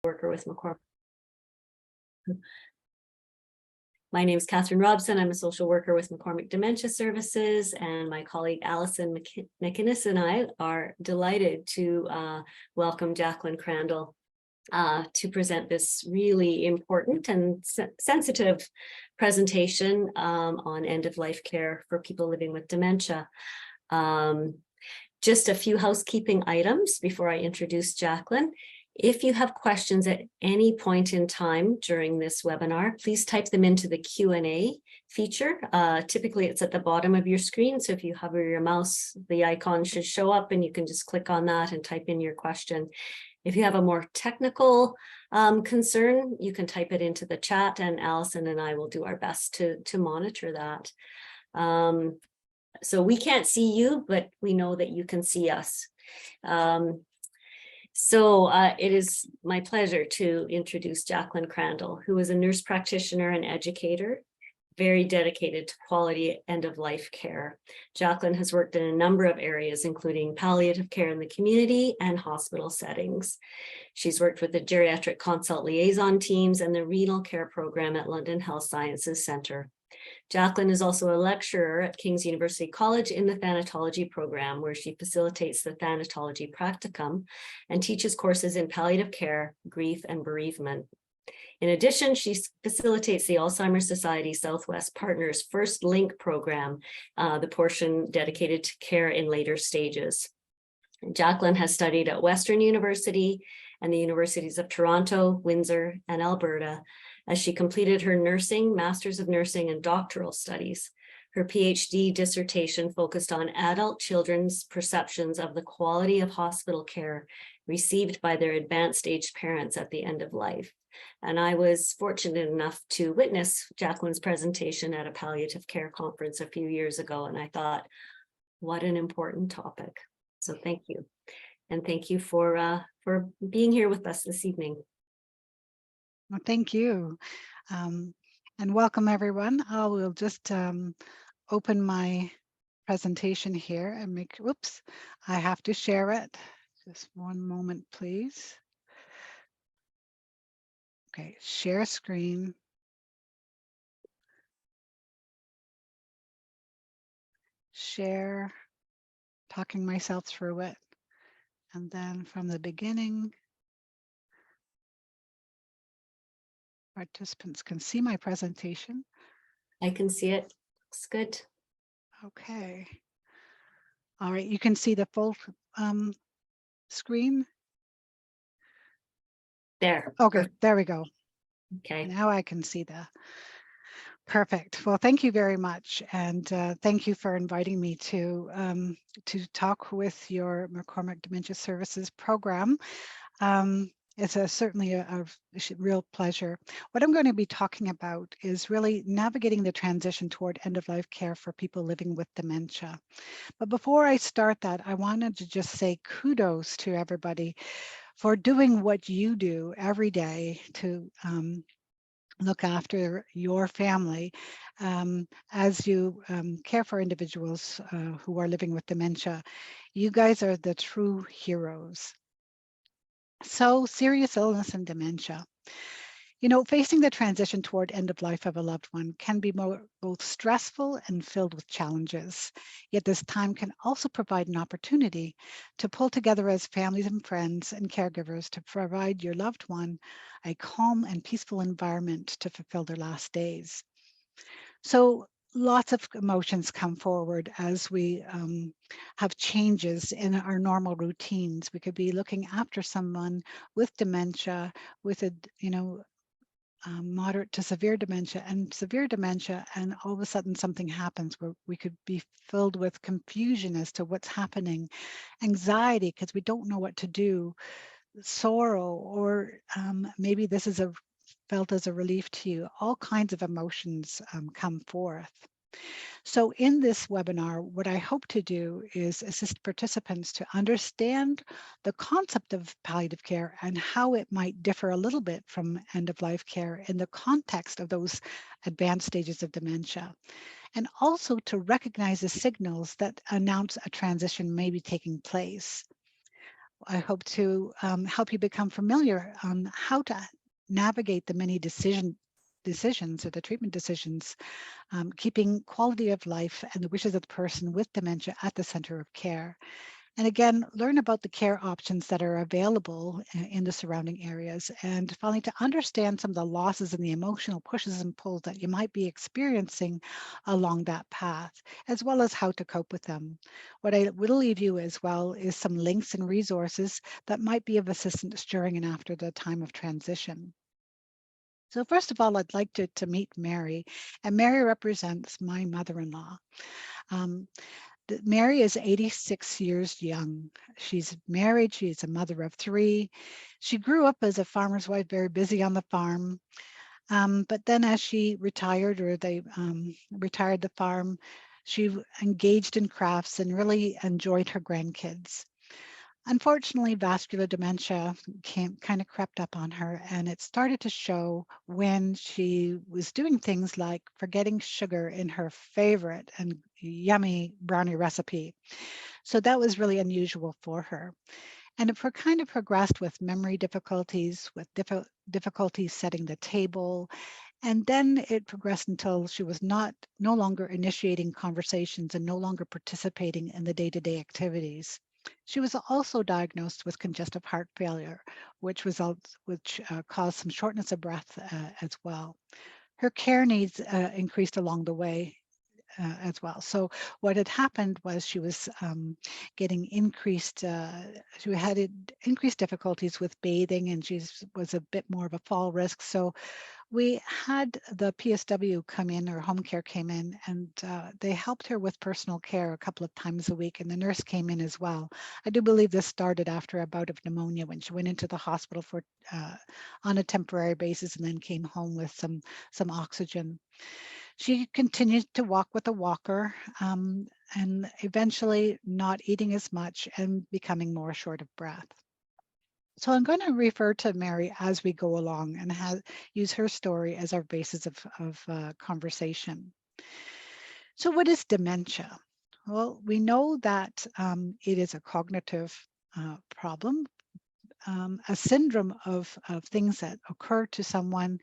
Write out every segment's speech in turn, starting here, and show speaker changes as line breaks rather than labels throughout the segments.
worker with McCormick. My name is Catherine Robson. I'm a social worker with McCormick Dementia Services, and my colleague Allison McInnes and I are delighted to welcome Jacqueline Crandall to present this really important and sensitive presentation on end-of-life care for people living with dementia. Just a few housekeeping items before I introduce Jacqueline. If you have questions at any point in time during this webinar, please type them into the Q&A feature. Typically, it's at the bottom of your screen. So if you hover your mouse, the icon should show up and you can just click on that and type in your question. If you have a more technical concern, you can type it into the chat, and Allison and I will do our best to monitor that. So we can't see you, but we know that you can see us. It is my pleasure to introduce Jacqueline Crandall, who is a nurse practitioner and educator, very dedicated to quality end-of-life care. Jacqueline has worked in a number of areas, including palliative care in the community and hospital settings. She's worked with the geriatric consult liaison teams and the renal care program at London Health Sciences Centre. Jacqueline is also a lecturer at King's University College in the thanatology program, where she facilitates the thanatology practicum and teaches courses in palliative care, grief, and bereavement. In addition, she facilitates the Alzheimer's Society Southwest Partners First Link program, the portion dedicated to care in later stages. Jacqueline has studied at Western University and the Universities of Toronto, Windsor, and Alberta, as she completed her nursing, Masters of Nursing, and doctoral studies. Her PhD dissertation focused on adult children's perceptions of the quality of hospital care received by their advanced age parents at the end of life. And I was fortunate enough to witness Jacqueline's presentation at a palliative care conference a few years ago, and I thought, what an important topic. So thank you. And thank you for being here with us this evening.
Well, thank you. And welcome everyone. I will just open my presentation here and make, whoops, I have to share it. Just one moment, please. Okay, share screen. Share, talking myself through it. And then from the beginning, participants can see my presentation.
I can see it. Looks good.
Okay. All right, you can see the full screen.
There.
Okay, there we go.
Okay.
Now I can see the. Perfect. Well, thank you very much, and thank you for inviting me to talk with your McCormick Dementia Services program. It's certainly a real pleasure. What I'm going to be talking about is really navigating the transition toward end-of-life care for people living with dementia. But before I start that, I wanted to just say kudos to everybody for doing what you do every day to look after your family as you care for individuals who are living with dementia. You guys are the true heroes. So, serious illness and dementia. You know, facing the transition toward end of life of a loved one can be both stressful and filled with challenges. Yet this time can also provide an opportunity to pull together as families and friends and caregivers to provide your loved one a calm and peaceful environment to fulfill their last days. So lots of emotions come forward as we have changes in our normal routines. We could be looking after someone with dementia, with a, moderate to severe dementia, and all of a sudden something happens where we could be filled with confusion as to what's happening, anxiety because we don't know what to do, sorrow, or maybe this is felt as a relief to you. All kinds of emotions come forth. So in this webinar, what I hope to do is assist participants to understand the concept of palliative care and how it might differ a little bit from end-of-life care in the context of those advanced stages of dementia, and also to recognize the signals that announce a transition may be taking place. I hope to help you become familiar on how to navigate the many decisions or the treatment decisions, keeping quality of life and the wishes of the person with dementia at the center of care. And again, learn about the care options that are available in the surrounding areas, and finally to understand some of the losses and the emotional pushes and pulls that you might be experiencing along that path, as well as how to cope with them. What I will leave you as well is some links and resources that might be of assistance during and after the time of transition. So first of all, I'd like to meet Mary, and Mary represents my mother-in-law. Um, Mary is 86 years young. She's married. She's a mother of three. She grew up as a farmer's wife, very busy on the farm. But then as she retired, or they retired the farm, she engaged in crafts and really enjoyed her grandkids. Unfortunately, vascular dementia kind of crept up on her, and it started to show when she was doing things like forgetting sugar in her favorite and yummy brownie recipe. So that was really unusual for her. And it kind of progressed with memory difficulties, with difficulties setting the table, and then it progressed until she was no longer initiating conversations and no longer participating in the day-to-day activities. She was also diagnosed with congestive heart failure, which caused some shortness of breath as well. Her care needs increased along the way as well. So what had happened was she was getting she had increased difficulties with bathing, and she was a bit more of a fall risk. So we had the PSW come in, or home care came in, and they helped her with personal care a couple of times a week, and the nurse came in as well. I do believe this started after a bout of pneumonia when she went into the hospital for on a temporary basis, and then came home with some oxygen. She continued to walk with a walker, and eventually not eating as much and becoming more short of breath. So I'm going to refer to Mary as we go along and use her story as our basis of conversation. So what is dementia? Well, we know that it is a cognitive problem, a syndrome of things that occur to someone.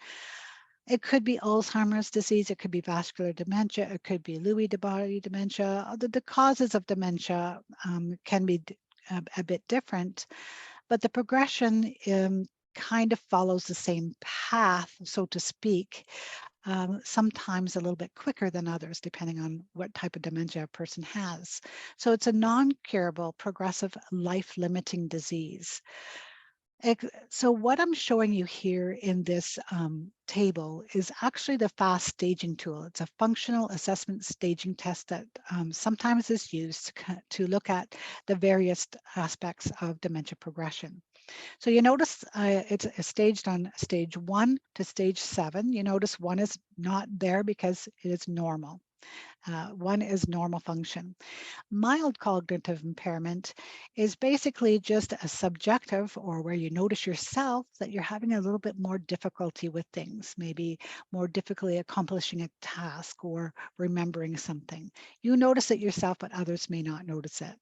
It could be Alzheimer's disease, it could be vascular dementia, it could be Lewy body dementia. The causes of dementia can be a bit different, but the progression kind of follows the same path, so to speak, sometimes a little bit quicker than others, depending on what type of dementia a person has. So it's a non-curable, progressive, life-limiting disease. So what I'm showing you here in this table is actually the FAST staging tool. It's a functional assessment staging test that sometimes is used to look at the various aspects of dementia progression. So you notice it's staged on stage 1 to stage 7. You notice 1 is not there because it is normal. 1 is normal function. Mild cognitive impairment is basically just a subjective, or where you notice yourself that you're having a little bit more difficulty with things, maybe more difficulty accomplishing a task or remembering something. You notice it yourself, but others may not notice it.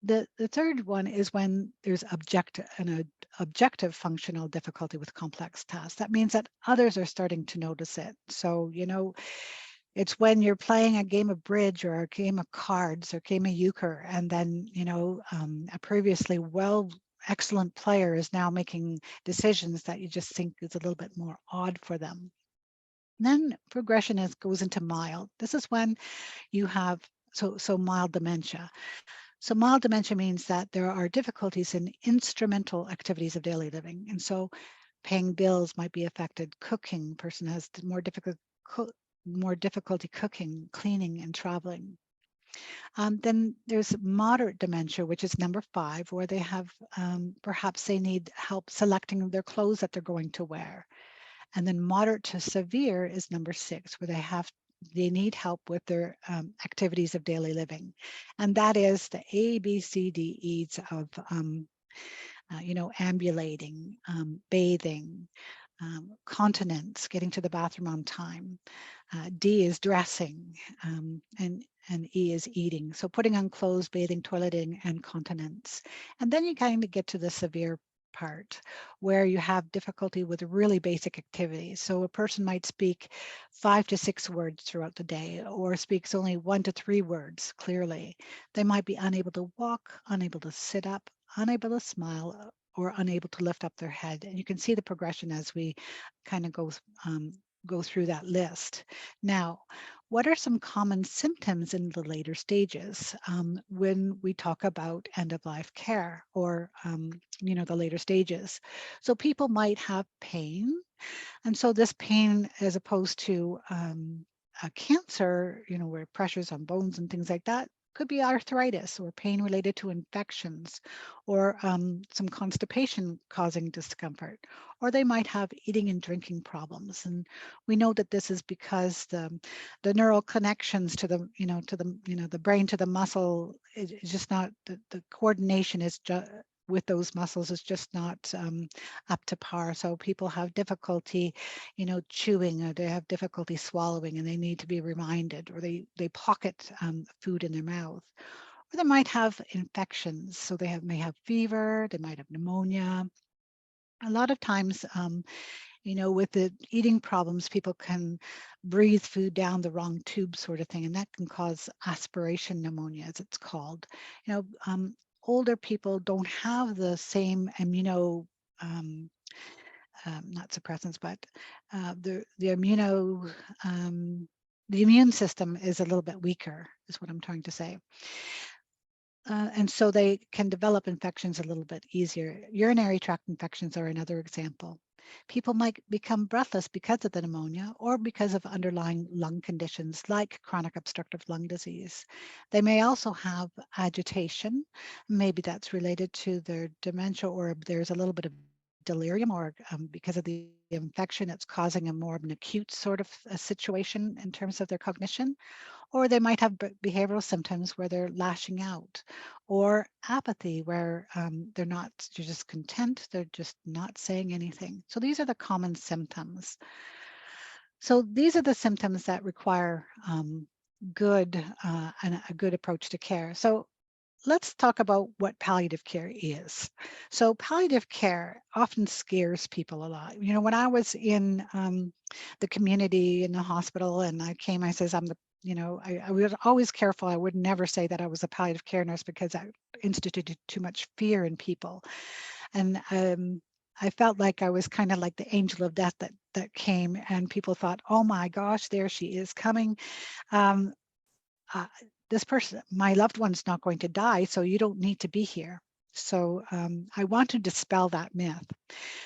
The third one is when there's objective functional difficulty with complex tasks. That means that others are starting to notice it. So, it's when you're playing a game of bridge or a game of cards or game of euchre, and then, a previously excellent player is now making decisions that you just think is a little bit more odd for them. And then progression goes into mild. This is when you have so mild dementia. So mild dementia means that there are difficulties in instrumental activities of daily living. And so paying bills might be affected. Cooking, person has more difficulty cooking, cleaning, and traveling. Then there's moderate dementia, which is number 5, where they have perhaps they need help selecting their clothes that they're going to wear. And then moderate to severe is number 6, where they need help with their activities of daily living. And that is the A, B, C, D, E's of, ambulating, bathing, continence, getting to the bathroom on time. D is dressing, and and E is eating. So putting on clothes, bathing, toileting, and continence. And then you kind of get to the severe part where you have difficulty with really basic activities. So a person might speak 5 to 6 words throughout the day, or speaks only 1 to 3 words clearly. They might be unable to walk, unable to sit up, unable to smile, or unable to lift up their head. And you can see the progression as we kind of go through that list. Now, what are some common symptoms in the later stages when we talk about end-of-life care, or the later stages? So people might have pain, and so this pain, as opposed to a cancer, where pressures on bones and things like that, could be arthritis or pain related to infections, or some constipation causing discomfort, or they might have eating and drinking problems. And we know that this is because the neural connections to the brain to the muscle is just not, the coordination is just with those muscles is just not up to par. So people have difficulty, chewing, or they have difficulty swallowing, and they need to be reminded, or they pocket food in their mouth. Or they might have infections. So they may have fever, they might have pneumonia. A lot of times, with the eating problems, people can breathe food down the wrong tube, sort of thing, and that can cause aspiration pneumonia, as it's called. Older people don't have the same um, not suppressants, but the immune system is a little bit weaker, is what I'm trying to say. And so they can develop infections a little bit easier. Urinary tract infections are another example. People might become breathless because of the pneumonia, or because of underlying lung conditions like chronic obstructive lung disease. They may also have agitation. Maybe that's related to their dementia, or there's a little bit of delirium, or because of the infection, it's causing a more of an acute sort of a situation in terms of their cognition. Or they might have behavioral symptoms where they're lashing out, or apathy, where they're just content, they're just not saying anything. So these are the common symptoms. So these are the symptoms that require a good approach to care. So let's talk about what palliative care is. So palliative care often scares people a lot. When I was in the community in the hospital, and I says, I was always careful. I would never say that I was a palliative care nurse, because that instituted too much fear in people. And I felt like I was kind of like the angel of death that came, and people thought, oh my gosh, there she is coming. Um, uh, this person, my loved one's not going to die, so you don't need to be here. So I want to dispel that myth.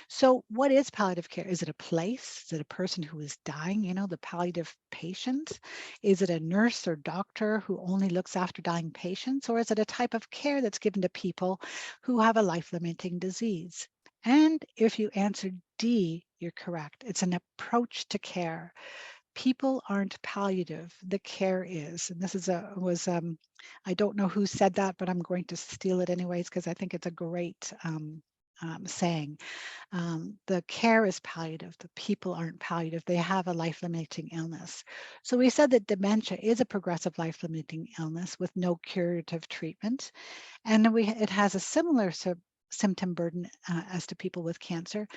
So what is palliative care? Is it a place? Is it a person who is dying, the palliative patient? Is it a nurse or doctor who only looks after dying patients? Or is it a type of care that's given to people who have a life-limiting disease? And if you answered D, you're correct. It's an approach to care. People aren't palliative, the care is. And this I don't know who said that, but I'm going to steal it anyways, because I think it's a great saying. The care is palliative, the people aren't palliative, they have a life-limiting illness. So we said that dementia is a progressive life-limiting illness with no curative treatment. And it has a similar symptom burden as to people with cancer,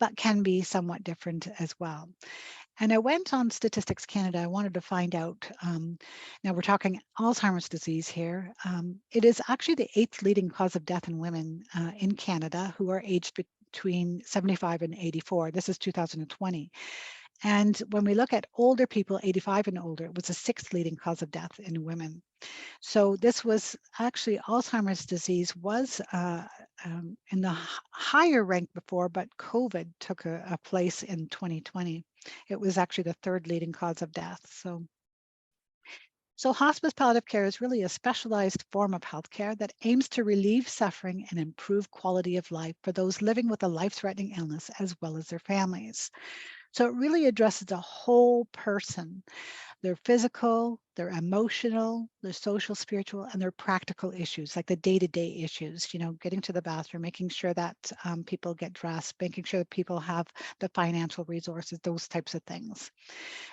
but can be somewhat different as well. And I went on Statistics Canada. I wanted to find out, now we're talking Alzheimer's disease here. It is actually the 8th leading cause of death in women in Canada who are aged between 75 and 84. This is 2020. And when we look at older people, 85 and older, it was the 6th leading cause of death in women. So this was actually, Alzheimer's disease was in the higher rank before, but COVID took a place in 2020. It was actually the 3rd leading cause of death. So hospice palliative care is really a specialized form of healthcare that aims to relieve suffering and improve quality of life for those living with a life-threatening illness, as well as their families. So it really addresses the whole person, their physical, their emotional, their social, spiritual, and their practical issues, like the day-to-day issues, getting to the bathroom, making sure that people get dressed, making sure that people have the financial resources, those types of things.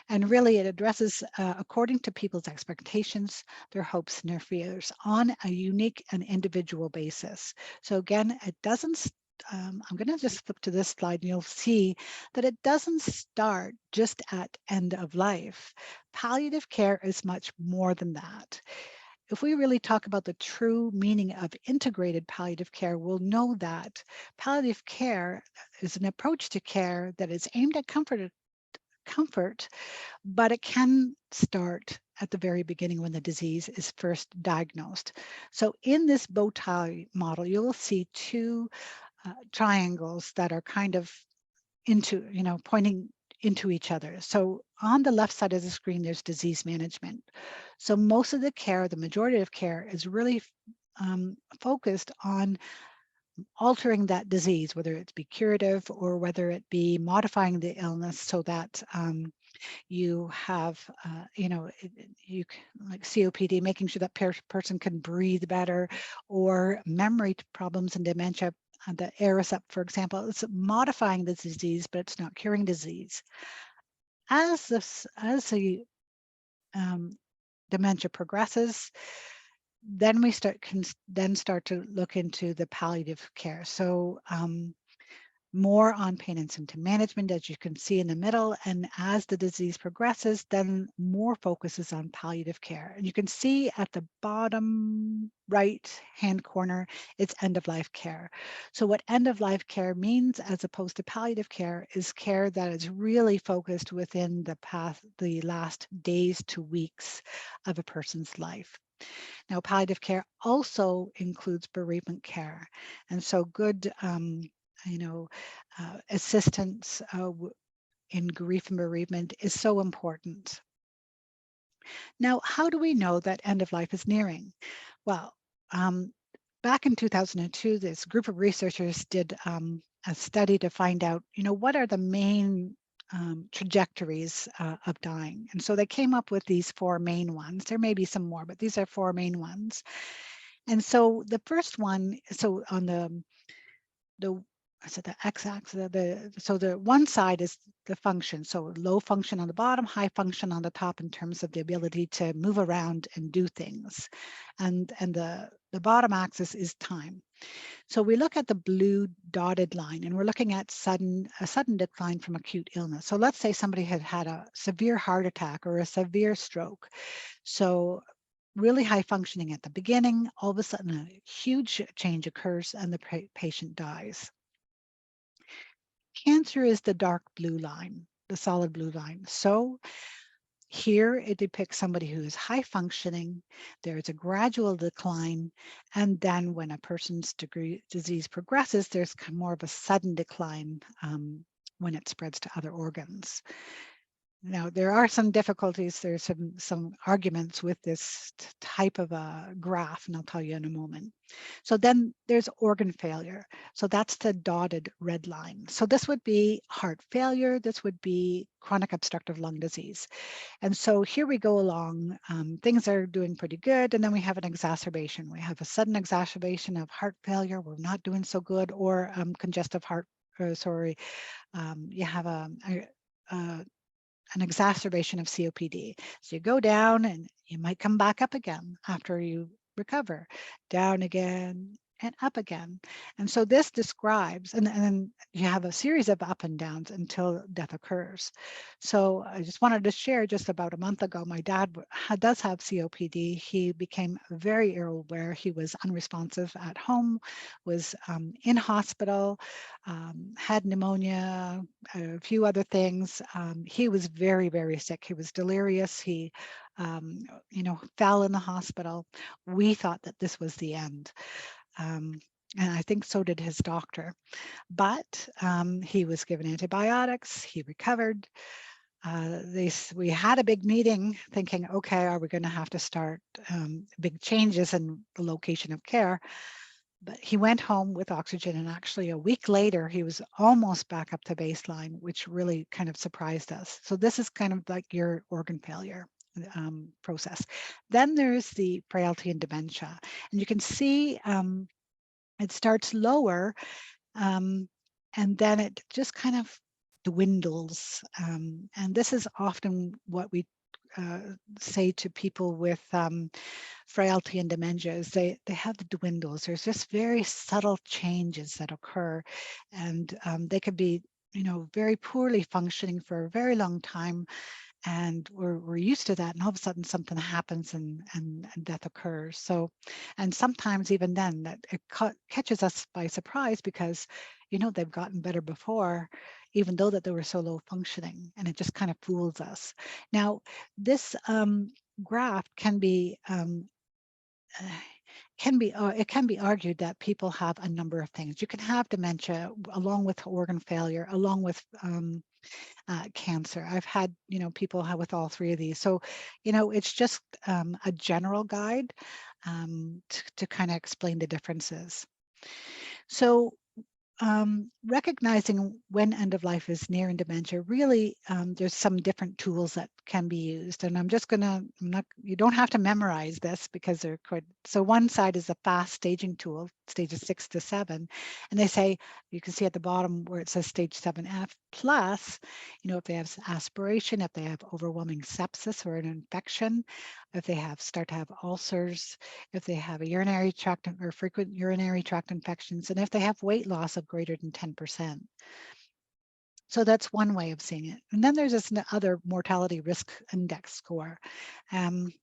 And really it addresses, according to people's expectations, their hopes and their fears on a unique and individual basis. So again, it doesn't I'm going to just flip to this slide and you'll see that it doesn't start just at end of life. Palliative care is much more than that. If we really talk about the true meaning of integrated palliative care, we'll know that palliative care is an approach to care that is aimed at comfort, but it can start at the very beginning when the disease is first diagnosed. So in this bow tie model, you will see two triangles that are kind of pointing into each other. So on the left side of the screen, there's disease management. So most of the care, the majority of care is really focused on altering that disease, whether it be curative or whether it be modifying the illness so that you have, like COPD, making sure that person can breathe better, or memory problems and dementia. The ARISUP, for example, it's modifying the disease, but it's not curing disease. As the dementia progresses, then we can start to look into the palliative care. So more on pain and symptom management, as you can see in the middle. And as the disease progresses, then more focus is on palliative care. And you can see at the bottom right-hand corner, it's end-of-life care. So what end-of-life care means, as opposed to palliative care, is care that is really focused within the last days to weeks of a person's life. Now, palliative care also includes bereavement care. And so good assistance in grief and bereavement is so important. Now, how do we know that end of life is nearing? Well, back in 2002, this group of researchers did a study to find out, what are the main trajectories of dying. And so they came up with these four main ones. There may be some more, but these are four main ones. And so the first one, so on the so the x-axis, so the one side is the function. So low function on the bottom, high function on the top in terms of the ability to move around and do things. And the bottom axis is time. So we look at the blue dotted line and we're looking at a sudden decline from acute illness. So let's say somebody had had a severe heart attack or a severe stroke. So really high functioning at the beginning, all of a sudden a huge change occurs and the patient dies. Cancer is the dark blue line, the solid blue line. So here it depicts somebody who is high functioning, there's a gradual decline, and then when a person's disease progresses, there's more of a sudden decline when it spreads to other organs. Now, there are some difficulties, there's some arguments with this type of a graph, and I'll tell you in a moment. So then there's organ failure. So that's the dotted red line. So this would be heart failure, this would be chronic obstructive lung disease. And so here we go along, things are doing pretty good, and then we have an exacerbation. We have a sudden exacerbation of heart failure, we're not doing so good, or congestive heart, you have an exacerbation of COPD. So you go down and you might come back up again after you recover, down again and up again. And so this describes, and then you have a series of up and downs until death occurs. So I just wanted to share, just about a month ago, my dad does have COPD. He became very ill where he was unresponsive at home, was in hospital, had pneumonia, a few other things. He was very, very sick. He was delirious. He, fell in the hospital. We thought that this was the end. And I think so did his doctor. But he was given antibiotics, he recovered. We had a big meeting thinking, okay, are we going to have to start big changes in the location of care? But he went home with oxygen, and actually a week later, he was almost back up to baseline, which really kind of surprised us. So this is kind of like your organ failure process. Then there's the frailty and dementia. And you can see it starts lower, and then it just kind of dwindles. And this is often what we say to people with frailty and dementia is they have the dwindles. There's just very subtle changes that occur, and they could be, very poorly functioning for a very long time, and we're used to that, and all of a sudden something happens, and death occurs. So, and sometimes even then that it catches us by surprise, because they've gotten better before, even though that they were so low functioning, and it just kind of fools us. Now this graph can be uh, it can be argued that people have a number of things. You can have dementia along with organ failure, along with cancer. I've had, people with all three of these. So, it's just a general guide to kind of explain the differences. So recognizing when end of life is near in dementia, really, there's some different tools that can be used. And you don't have to memorize this, because they're quite, so one side is a fast staging tool, stages 6 to 7. And they say, you can see at the bottom where it says stage 7F plus, if they have aspiration, if they have overwhelming sepsis or an infection, if they start to have ulcers, if they have a urinary tract or frequent urinary tract infections, and if they have weight loss of greater than 10%. So that's one way of seeing it. And then there's this other mortality risk index score. And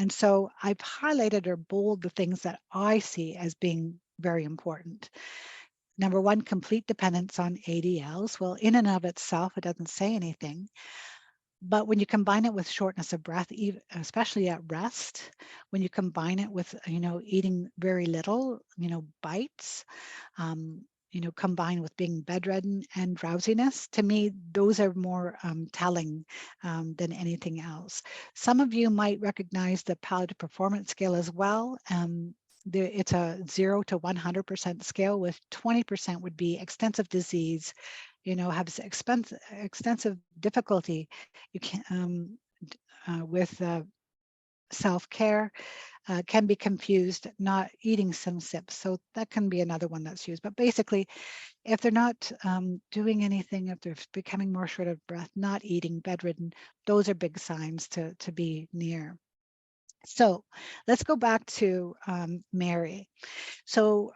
so I've highlighted or bold the things that I see as being very important. Number one, complete dependence on ADLs. Well, in and of itself, it doesn't say anything. But when you combine it with shortness of breath, especially at rest, when you combine it with, eating very little, bites, combined with being bedridden and drowsiness, to me, those are more telling than anything else. Some of you might recognize the palliative performance scale as well. It's a 0 to 100% scale, with 20% would be extensive disease, have extensive difficulty you can with self-care, can be confused not eating some sips. So that can be another one that's used. But basically, if they're not doing anything, if they're becoming more short of breath, not eating, bedridden, those are big signs to be near. So let's go back to Mary. So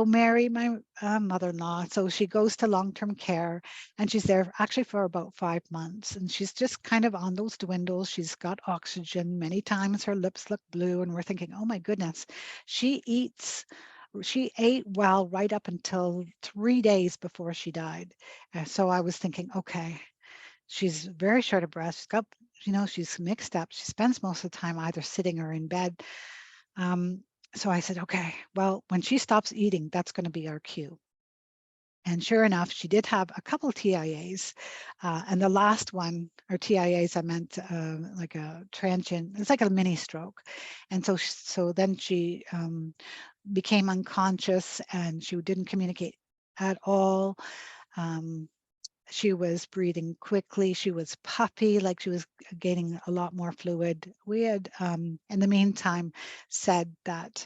Mary, my mother-in-law, so she goes to long-term care, and she's there actually for about 5 months, and she's just kind of on those dwindles. She's got oxygen. Many times her lips look blue, and we're thinking, oh my goodness, she ate well right up until 3 days before she died. So I was thinking, okay, she's very short of breath. She's got, she's mixed up. She spends most of the time either sitting or in bed. So I said, okay, well, when she stops eating, that's going to be our cue. And sure enough, she did have a couple TIAs. And the last one, or TIAs, I meant like a transient, it's like a mini stroke. And so then she became unconscious, and she didn't communicate at all. She was breathing quickly. She was puffy, like she was gaining a lot more fluid. We had, in the meantime, said that,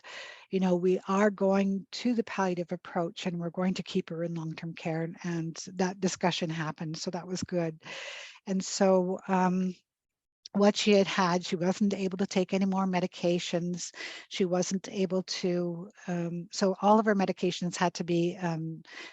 we are going to the palliative approach, and we're going to keep her in long-term care. And that discussion happened. So that was good. And so what she had, she wasn't able to take any more medications. She wasn't able to, so all of her medications had to be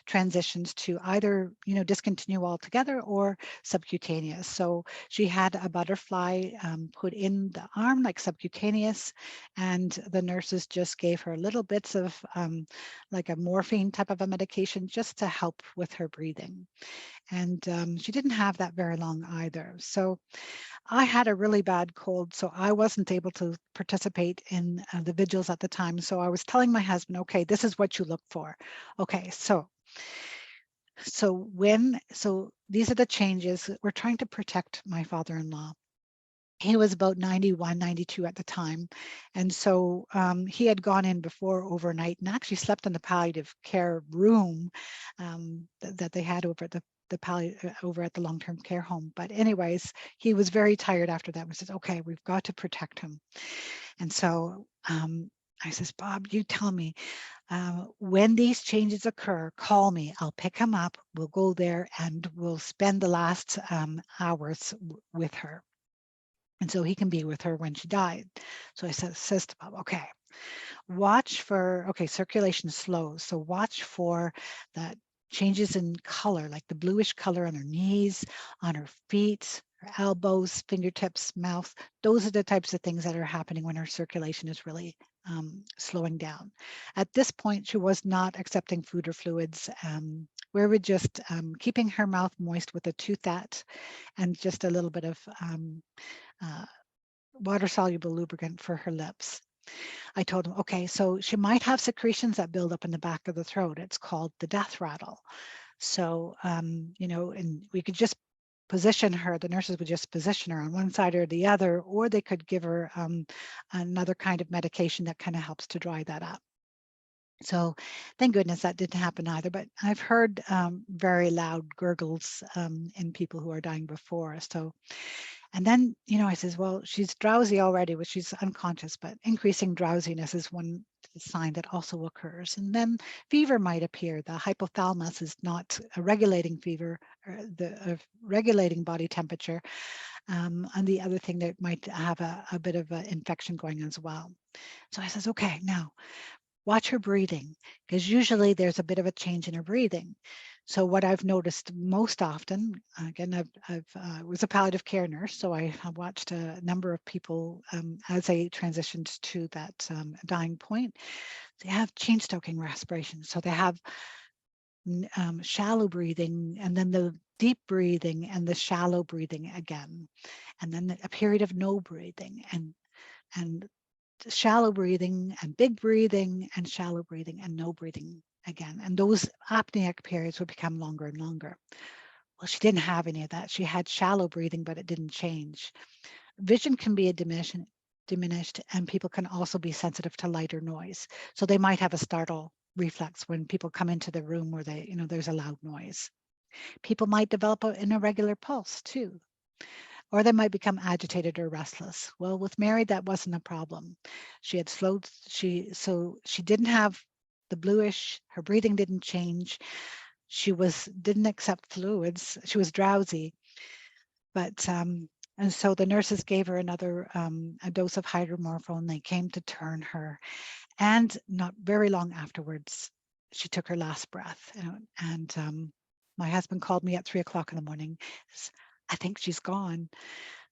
transitioned to either, discontinue altogether or subcutaneous. So she had a butterfly put in the arm, like subcutaneous, and the nurses just gave her little bits of like a morphine type of a medication, just to help with her breathing. And she didn't have that very long either. So I had a really bad cold, so I wasn't able to participate in the vigils at the time. So I was telling my husband, okay, this is what you look for. Okay, so these are the changes. We're trying to protect my father-in-law. He was about 91, 92 at the time. And so he had gone in before overnight and actually slept in the palliative care room that they had over at over at the long-term care home. But anyways, he was very tired after that. We said, okay, we've got to protect him. And so I says, Bob, you tell me when these changes occur, call me. I'll pick him up. We'll go there and we'll spend the last hours with her. And so he can be with her when she died. So I says to Bob, okay, watch for, okay, circulation slows. So watch for that changes in color, like the bluish color on her knees, on her feet, her elbows, fingertips, mouth. Those are the types of things that are happening when her circulation is really slowing down. At this point, she was not accepting food or fluids. We were just keeping her mouth moist with a toothette and just a little bit of uh, water-soluble lubricant for her lips. I told him, okay, so she might have secretions that build up in the back of the throat. It's called the death rattle. So, you know, and we could just position her, the nurses would just position her on one side or the other, or they could give her another kind of medication that kind of helps to dry that up. So thank goodness that didn't happen either, but I've heard very loud gurgles in people who are dying before. So, and then, you know, I says, well, she's drowsy already, which she's unconscious, but increasing drowsiness is one sign that also occurs. And then fever might appear. The hypothalamus is not a regulating fever, or regulating body temperature. And the other thing that might have a bit of an infection going on as well. So I says, okay, now watch her breathing, because usually there's a bit of a change in her breathing. So what I've noticed most often, again, I was a palliative care nurse, so I have watched a number of people as they transitioned to that dying point. They have chain stoking respiration. So they have shallow breathing, and then the deep breathing and the shallow breathing again, and then a period of no breathing and shallow breathing and big breathing and shallow breathing and no breathing again. And those apneic periods would become longer and longer. Well, she didn't have any of that. She had shallow breathing, but it didn't change. Vision can be diminished, and people can also be sensitive to light or noise. So they might have a startle reflex when people come into the room where they, you know, there's a loud noise. People might develop an irregular pulse too, or they might become agitated or restless. Well, with Mary, that wasn't a problem. She had slowed, so she didn't have the bluish, her breathing didn't change. She didn't accept fluids. She was drowsy, but, and so the nurses gave her another, a dose of hydromorphone. They came to turn her, and not very long afterwards, she took her last breath. And my husband called me at 3 o'clock in the morning. I think she's gone.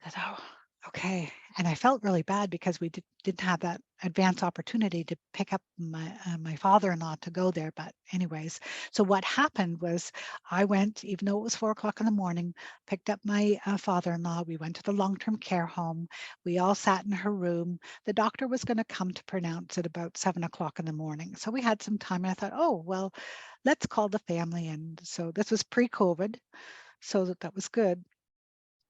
I thought, oh, okay. And I felt really bad because we didn't have that advance opportunity to pick up my father-in-law to go there. But anyways, so what happened was I went, even though it was 4 o'clock in the morning, picked up my father-in-law. We went to the long-term care home. We all sat in her room. The doctor was going to come to pronounce at about 7 o'clock in the morning. So we had some time, and I thought, oh, well, let's call the family. And so this was pre-COVID, so that was good.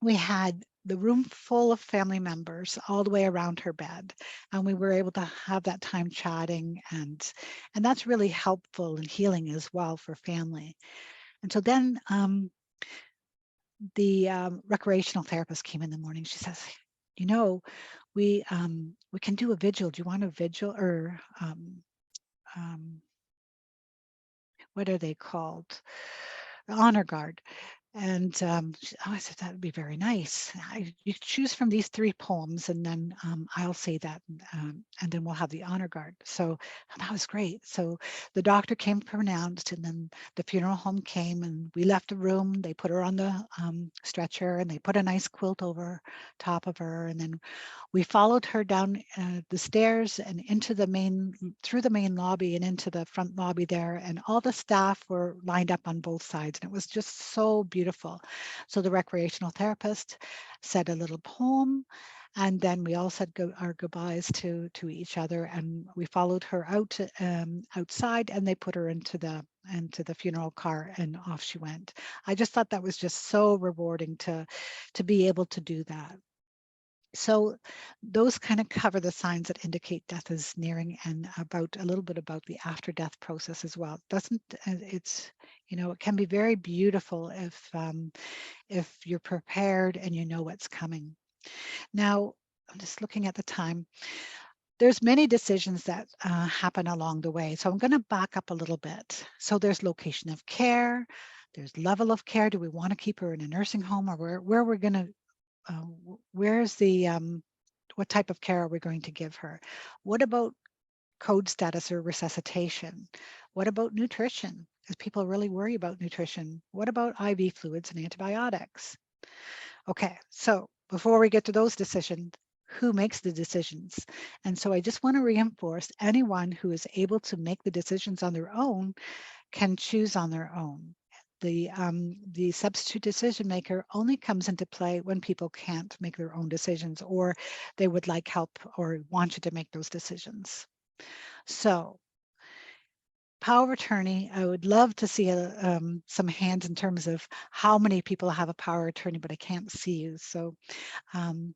We had the room full of family members all the way around her bed, and we were able to have that time chatting, and that's really helpful and healing as well for family. And so then the recreational therapist came in the morning. She says, you know, we can do a vigil. Do you want a vigil? Or what are they called? Honor guard. And I said, that would be very nice. You choose from these 3 poems, and then I'll say that, and then we'll have the honor guard. So that was great. So the doctor came pronounced, and then the funeral home came, and we left the room. They put her on the stretcher, and they put a nice quilt over top of her. And then we followed her down the stairs and through the main lobby and into the front lobby there. And all the staff were lined up on both sides. And it was just so beautiful. So the recreational therapist said a little poem. And then we all said our goodbyes to each other. And we followed her outside, and they put her into the funeral car, and off she went. I just thought that was just so rewarding to be able to do that. So those kind of cover the signs that indicate death is nearing, and about a little bit about the after death process as well. Doesn't it's it can be very beautiful if you're prepared and you know what's coming. Now, I'm just looking at the time. There's many decisions that happen along the way. So I'm going to back up a little bit. So there's location of care, there's level of care. Do we want to keep her in a nursing home, or where we're going to where's the what type of care are we going to give her? What about code status or resuscitation? What about nutrition? Because people really worry about nutrition. What about IV fluids and antibiotics? Okay, so before we get to those decisions, who makes the decisions? And so I just want to reinforce, anyone who is able to make the decisions on their own can choose on their own. The substitute decision maker only comes into play when people can't make their own decisions, or they would like help or want you to make those decisions. So power of attorney, I would love to see some hands in terms of how many people have a power of attorney, but I can't see you. So um,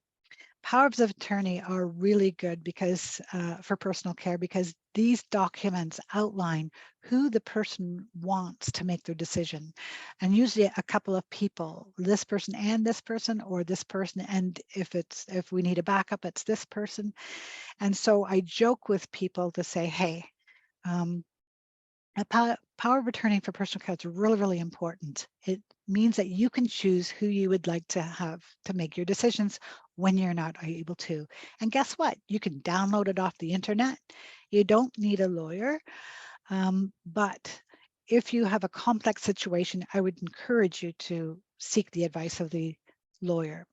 powers of attorney are really good because for personal care, because these documents outline who the person wants to make their decision, and usually a couple of people, this person and this person, or this person, and if we need a backup, it's this person. And so I joke with people to say, hey, um, a power of attorney for personal care is really, really important. It means that you can choose who you would like to have to make your decisions when you're not able to. And guess what? You can download it off the internet. You don't need a lawyer. But if you have a complex situation, I would encourage you to seek the advice of the lawyer.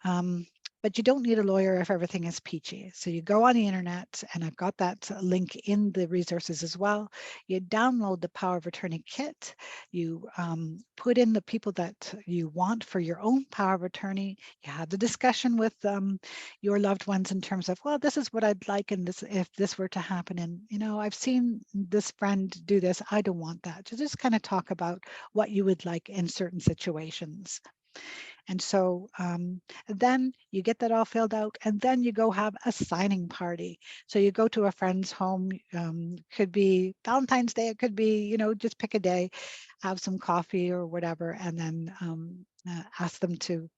Um, but you don't need a lawyer if everything is peachy. So you go on the internet, and I've got that link in the resources as well. You download the power of attorney kit. You put in the people that you want for your own power of attorney. You have the discussion with your loved ones in terms of, well, this is what I'd like, and this, if this were to happen, and I've seen this friend do this. I don't want that. So just kind of talk about what you would like in certain situations. And so then you get that all filled out, and then you go have a signing party. So you go to a friend's home, could be Valentine's Day, it could be, just pick a day, have some coffee or whatever, and then ask them to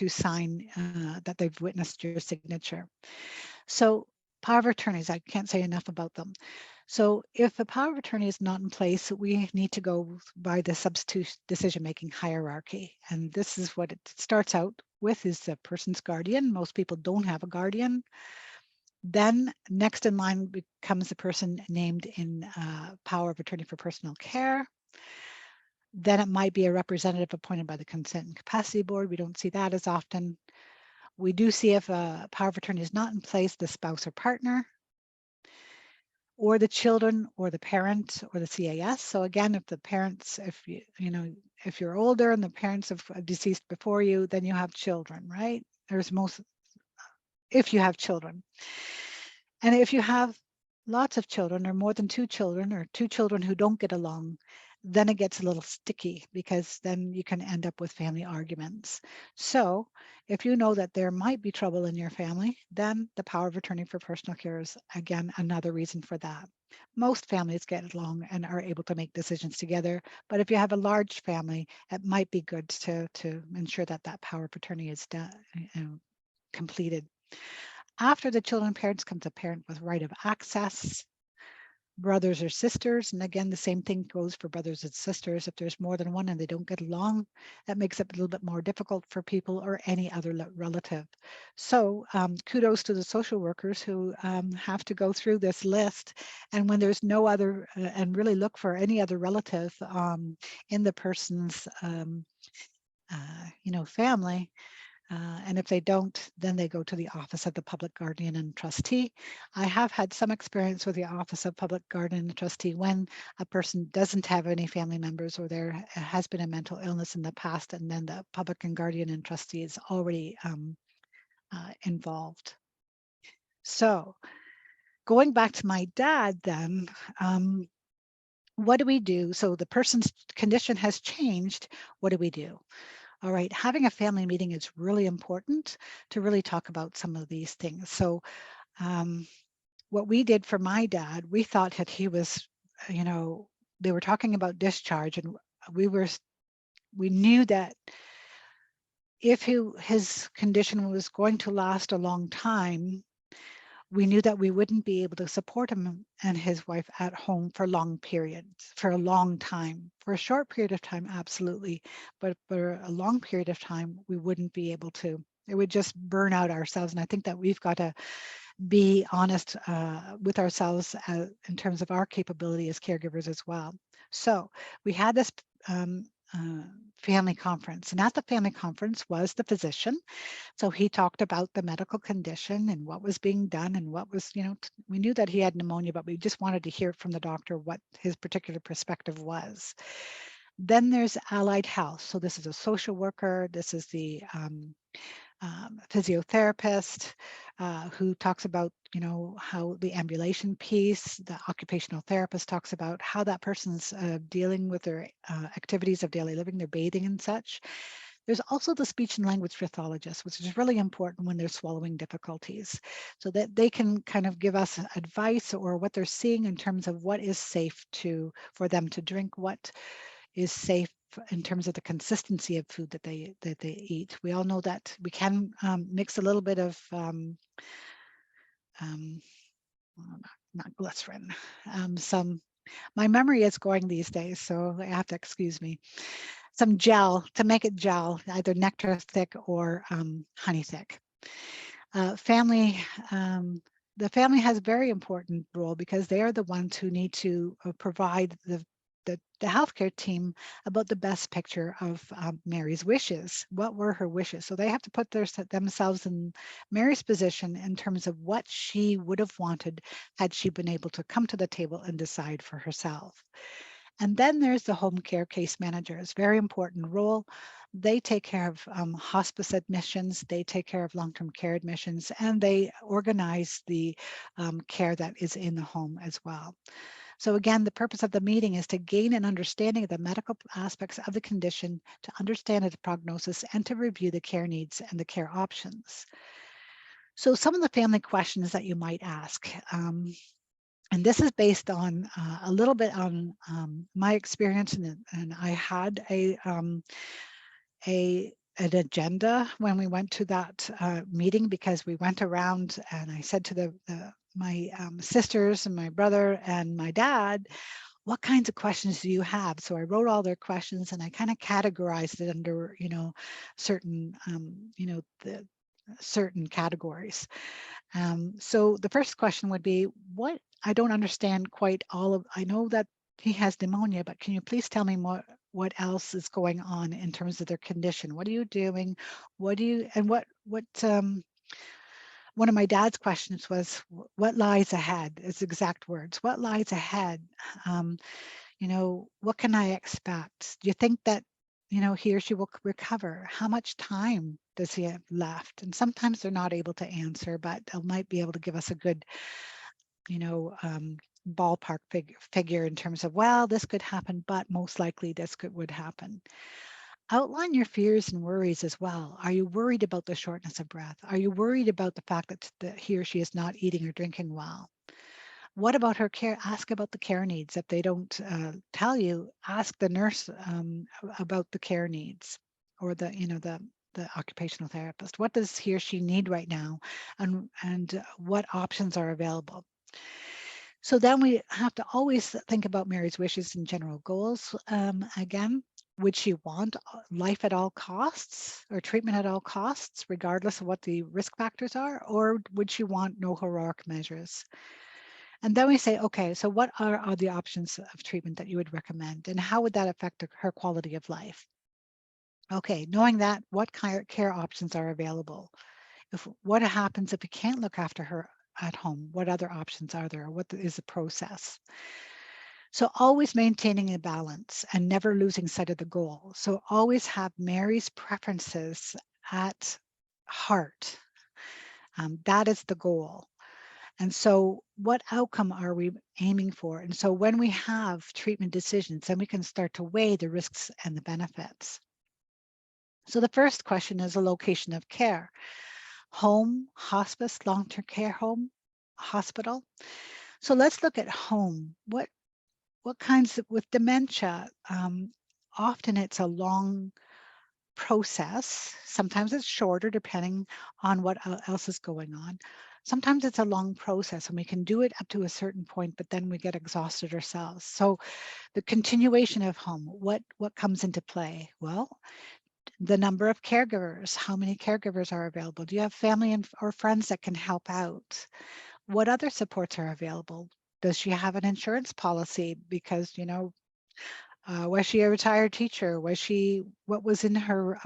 sign that they've witnessed your signature. So power of attorneys, I can't say enough about them. So if the power of attorney is not in place, we need to go by the substitute decision-making hierarchy. And this is what it starts out with, is the person's guardian. Most people don't have a guardian. Then next in line becomes the person named in power of attorney for personal care. Then it might be a representative appointed by the consent and capacity board. We don't see that as often. We do see, if a power of attorney is not in place, the spouse or partner, or the children, or the parent, or the CAS. So again, if the parents, if you're older and the parents have deceased before you, then you have children, right? If you have children. And if you have lots of children, or more than two children, or two children who don't get along, then it gets a little sticky, because then you can end up with family arguments. So if you know that there might be trouble in your family, then the power of attorney for personal care is, again, another reason for that. Most families get along and are able to make decisions together, but if you have a large family, it might be good to ensure that that power of attorney is done, completed. After the children and parents comes a parent with right of access, brothers or sisters. And again, the same thing goes for brothers and sisters. If there's more than one and they don't get along, that makes it a little bit more difficult for people, or any other relative. So kudos to the social workers who have to go through this list. And when there's no other, and really look for any other relative in the person's family, and if they don't, then they go to the Office of the Public Guardian and Trustee. I have had some experience with the Office of Public Guardian and Trustee when a person doesn't have any family members, or there has been a mental illness in the past, and then the Public and Guardian and Trustee is already involved. So going back to my dad then, what do we do? So the person's condition has changed. What do we do? All right, having a family meeting is really important to really talk about some of these things. So um, what we did for my dad, we thought that he was, you know, they were talking about discharge, and we were we knew that if his condition was going to last a long time, we knew that we wouldn't be able to support him and his wife at home for long periods, for a long time. For a short period of time, absolutely, but for a long period of time, we wouldn't be able to. It would just burn out ourselves, and I think that we've got to be honest with ourselves in terms of our capability as caregivers as well. So we had this um, uh, family conference, and at the family conference was the physician. So he talked about the medical condition and what was being done and what was, we knew that he had pneumonia, but we just wanted to hear from the doctor what his particular perspective was. Then there's allied health. So this is a social worker. This is the physiotherapist who talks about, how the ambulation piece, the occupational therapist talks about how that person's dealing with their activities of daily living, their bathing and such. There's also the speech and language pathologist, which is really important when they're swallowing difficulties, so that they can kind of give us advice or what they're seeing in terms of what is safe for them to drink, what is safe in terms of the consistency of food that they eat. We all know that we can mix a little bit of um, not glycerin, some. My memory is going these days, so I have to excuse me. Some gel to make it gel, either nectar thick or honey thick. Family, the family has a very important role because they are the ones who need to provide the healthcare team about the best picture of Mary's wishes. What were her wishes? So they have to put themselves in Mary's position in terms of what she would have wanted had she been able to come to the table and decide for herself. And then there's the home care case managers, very important role. They take care of hospice admissions, they take care of long-term care admissions, and they organize the care that is in the home as well. So again, the purpose of the meeting is to gain an understanding of the medical aspects of the condition, to understand its prognosis, and to review the care needs and the care options. So some of the family questions that you might ask. And this is based on a little bit on my experience, and I had an agenda when we went to that meeting, because we went around and I said to my sisters and my brother and my dad, what kinds of questions do you have? So I wrote all their questions and I kind of categorized it under, certain, the certain categories. So the first question would be, what, I don't understand quite all of, I know that he has pneumonia, but can you please tell me more, what else is going on in terms of their condition? What are you doing? One of my dad's questions was, what lies ahead? His exact words, what lies ahead? Um, what can I expect? Do you think that, he or she will recover? How much time does he have left? And sometimes they're not able to answer, but they might be able to give us a good, you know, um, ballpark figure in terms of, well, this could happen, but most likely would happen. Outline your fears and worries as well. Are you worried about the shortness of breath? Are you worried about the fact that he or she is not eating or drinking well? What about her care? Ask about the care needs. If they don't tell you, ask the nurse about the care needs, or the occupational therapist. What does he or she need right now, and what options are available? So then we have to always think about Mary's wishes and general goals. Again, would she want life at all costs or treatment at all costs, regardless of what the risk factors are, or would she want no heroic measures? And then we say, okay, so what are the options of treatment that you would recommend, and how would that affect her quality of life? Okay, knowing that, what kind of care options are available? What happens if we can't look after her at home? What other options are there? What is the process? So always maintaining a balance and never losing sight of the goal. So always have Mary's preferences at heart. That is the goal. And so what outcome are we aiming for? And so when we have treatment decisions, then we can start to weigh the risks and the benefits. So the first question is a location of care: home, hospice, long-term care home, hospital. So let's look at home. What kinds of, with dementia, often it's a long process. Sometimes it's shorter depending on what else is going on. Sometimes it's a long process and we can do it up to a certain point, but then we get exhausted ourselves. So the continuation of home, what comes into play? Well, the number of caregivers, how many caregivers are available? Do you have family or friends that can help out? What other supports are available? Does she have an insurance policy? Because, was she a retired teacher? What was in her,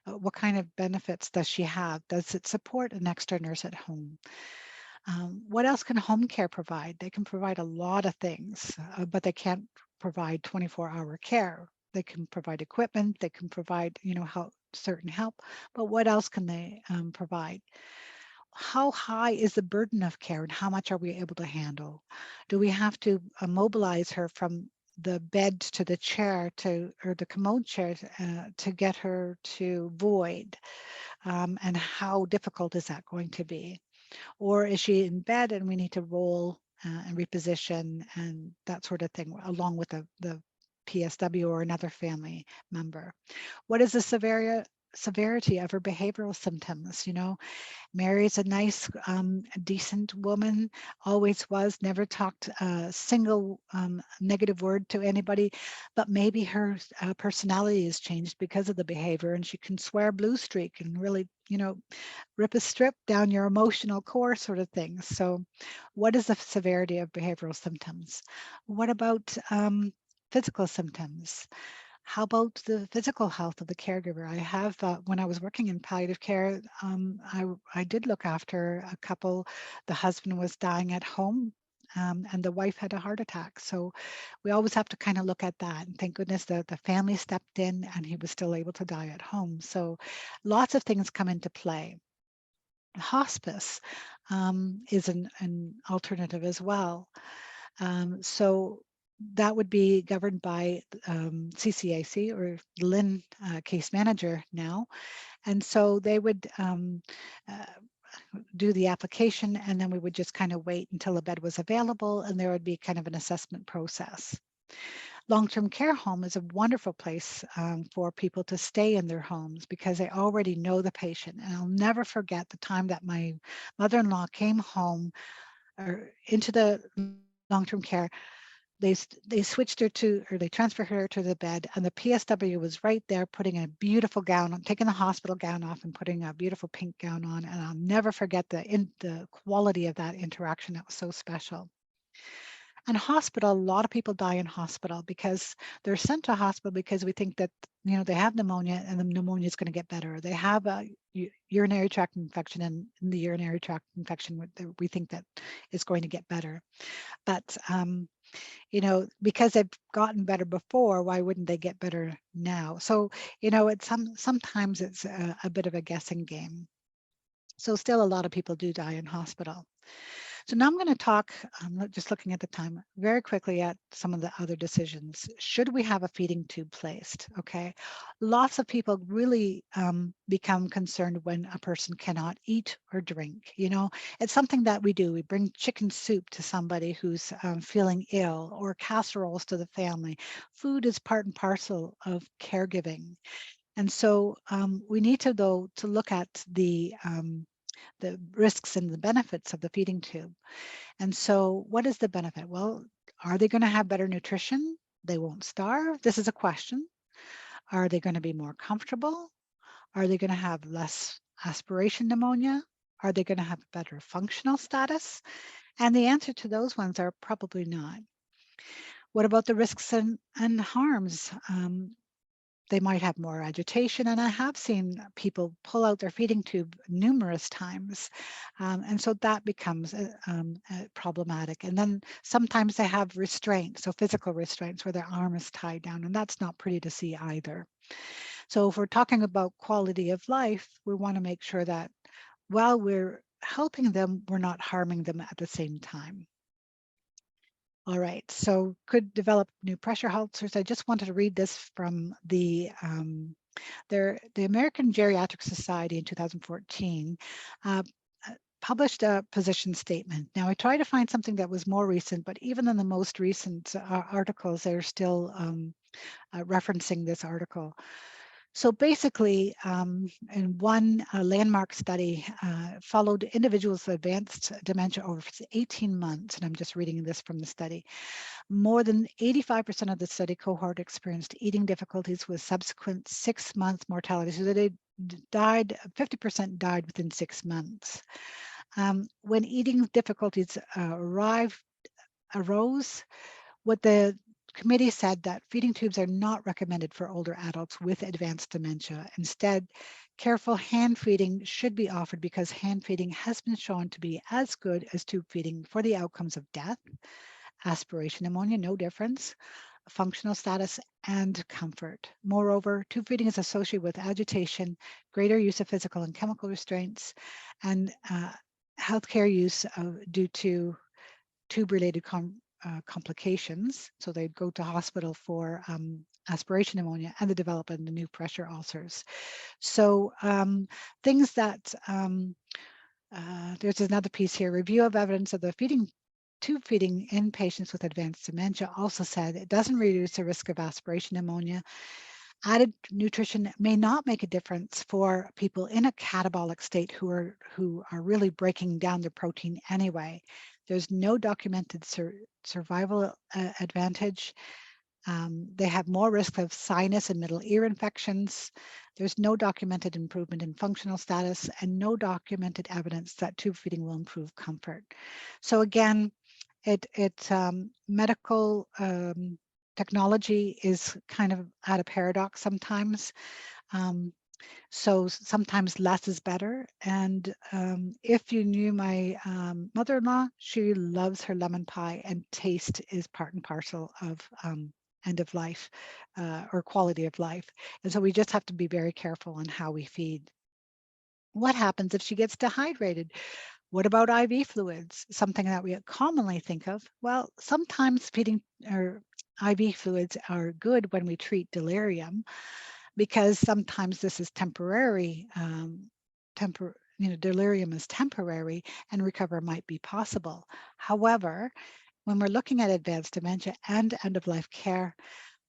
what kind of benefits does she have? Does it support an extra nurse at home? What else can home care provide? They can provide a lot of things, but they can't provide 24-hour care. They can provide equipment, they can provide, certain help, but what else can they provide? How high is the burden of care and how much are we able to handle? Do we have to mobilize her from the bed to the chair or the commode chair to get her to void? And how difficult is that going to be? Or is she in bed and we need to roll and reposition and that sort of thing, along with the PSW or another family member? What is the severity of her behavioral symptoms? Mary's a nice, decent woman, always was, never talked a single negative word to anybody, but maybe her personality has changed because of the behavior and she can swear blue streak and really, rip a strip down your emotional core sort of thing. So what is the severity of behavioral symptoms? What about physical symptoms? How about the physical health of the caregiver? I have, when I was working in palliative care, I did look after a couple. The husband was dying at home, and the wife had a heart attack. So we always have to kind of look at that. And thank goodness the family stepped in and he was still able to die at home. So lots of things come into play. Hospice is an alternative as well. So that would be governed by CCAC or Lynn case manager now. And so they would uh, do the application and then we would just kind of wait until a bed was available and there would be kind of an assessment process. Long-term care home is a wonderful place for people to stay in their homes because they already know the patient. And I'll never forget the time that my mother-in-law came home or into the long-term care. They switched her to, or they transferred her to the bed, and the PSW was right there putting a beautiful gown on, taking the hospital gown off and putting a beautiful pink gown on. And I'll never forget the quality of that interaction. That was so special. And hospital, a lot of people die in hospital because they're sent to hospital because we think that, they have pneumonia and the pneumonia is going to get better. They have a urinary tract infection and in the urinary tract infection, we think that is going to get better. But, because they've gotten better before, why wouldn't they get better now? So, sometimes it's a bit of a guessing game. So still a lot of people do die in hospital. So now I'm going to talk, just looking at the time, very quickly at some of the other decisions. Should we have a feeding tube placed? Okay. Lots of people really become concerned when a person cannot eat or drink. It's something that we do. We bring chicken soup to somebody who's feeling ill, or casseroles to the family. Food is part and parcel of caregiving. And so we need to, though, to look at the risks and the benefits of the feeding tube. And so what is the benefit? Well, are they going to have better nutrition? They won't starve. This is a question. Are they going to be more comfortable? Are they going to have less aspiration pneumonia? Are they going to have better functional status? And the answer to those ones are probably not. What about the risks and harms? They might have more agitation, and I have seen people pull out their feeding tube numerous times, and so that becomes problematic. And then sometimes they have restraints, so physical restraints where their arm is tied down, and that's not pretty to see either. So if we're talking about quality of life, we want to make sure that while we're helping them, we're not harming them at the same time. All right, so could develop new pressure ulcers. I just wanted to read this from the The American Geriatric Society in 2014 uh, published a position statement. Now, I tried to find something that was more recent, but even in the most recent articles, they're still referencing this article. So basically, in one landmark study, followed individuals with advanced dementia over 18 months, and I'm just reading this from the study. More than 85% of the study cohort experienced eating difficulties with subsequent 6-month mortality. So they died, 50% died within 6 months. When eating difficulties arose, what the committee said that feeding tubes are not recommended for older adults with advanced dementia. Instead, careful hand feeding should be offered because hand feeding has been shown to be as good as tube feeding for the outcomes of death, aspiration pneumonia, no difference, functional status, and comfort. Moreover, tube feeding is associated with agitation, greater use of physical and chemical restraints, and healthcare use due to tube-related complications. So they'd go to hospital for aspiration pneumonia and the development of new pressure ulcers. So things that, there's another piece here, review of evidence of the tube feeding in patients with advanced dementia also said it doesn't reduce the risk of aspiration pneumonia. Added nutrition may not make a difference for people in a catabolic state who are really breaking down their protein anyway. There's no documented survival advantage. They have more risk of sinus and middle ear infections. There's no documented improvement in functional status and no documented evidence that tube feeding will improve comfort. So again, medical technology is kind of at a paradox sometimes. So sometimes less is better. And if you knew my mother-in-law, she loves her lemon pie, and taste is part and parcel of end of life or quality of life. And so we just have to be very careful on how we feed. What happens if she gets dehydrated? What about IV fluids? Something that we commonly think of. Well, sometimes feeding or IV fluids are good when we treat delirium, because sometimes this is temporary. Delirium is temporary and recovery might be possible. However, when we're looking at advanced dementia and end-of-life care,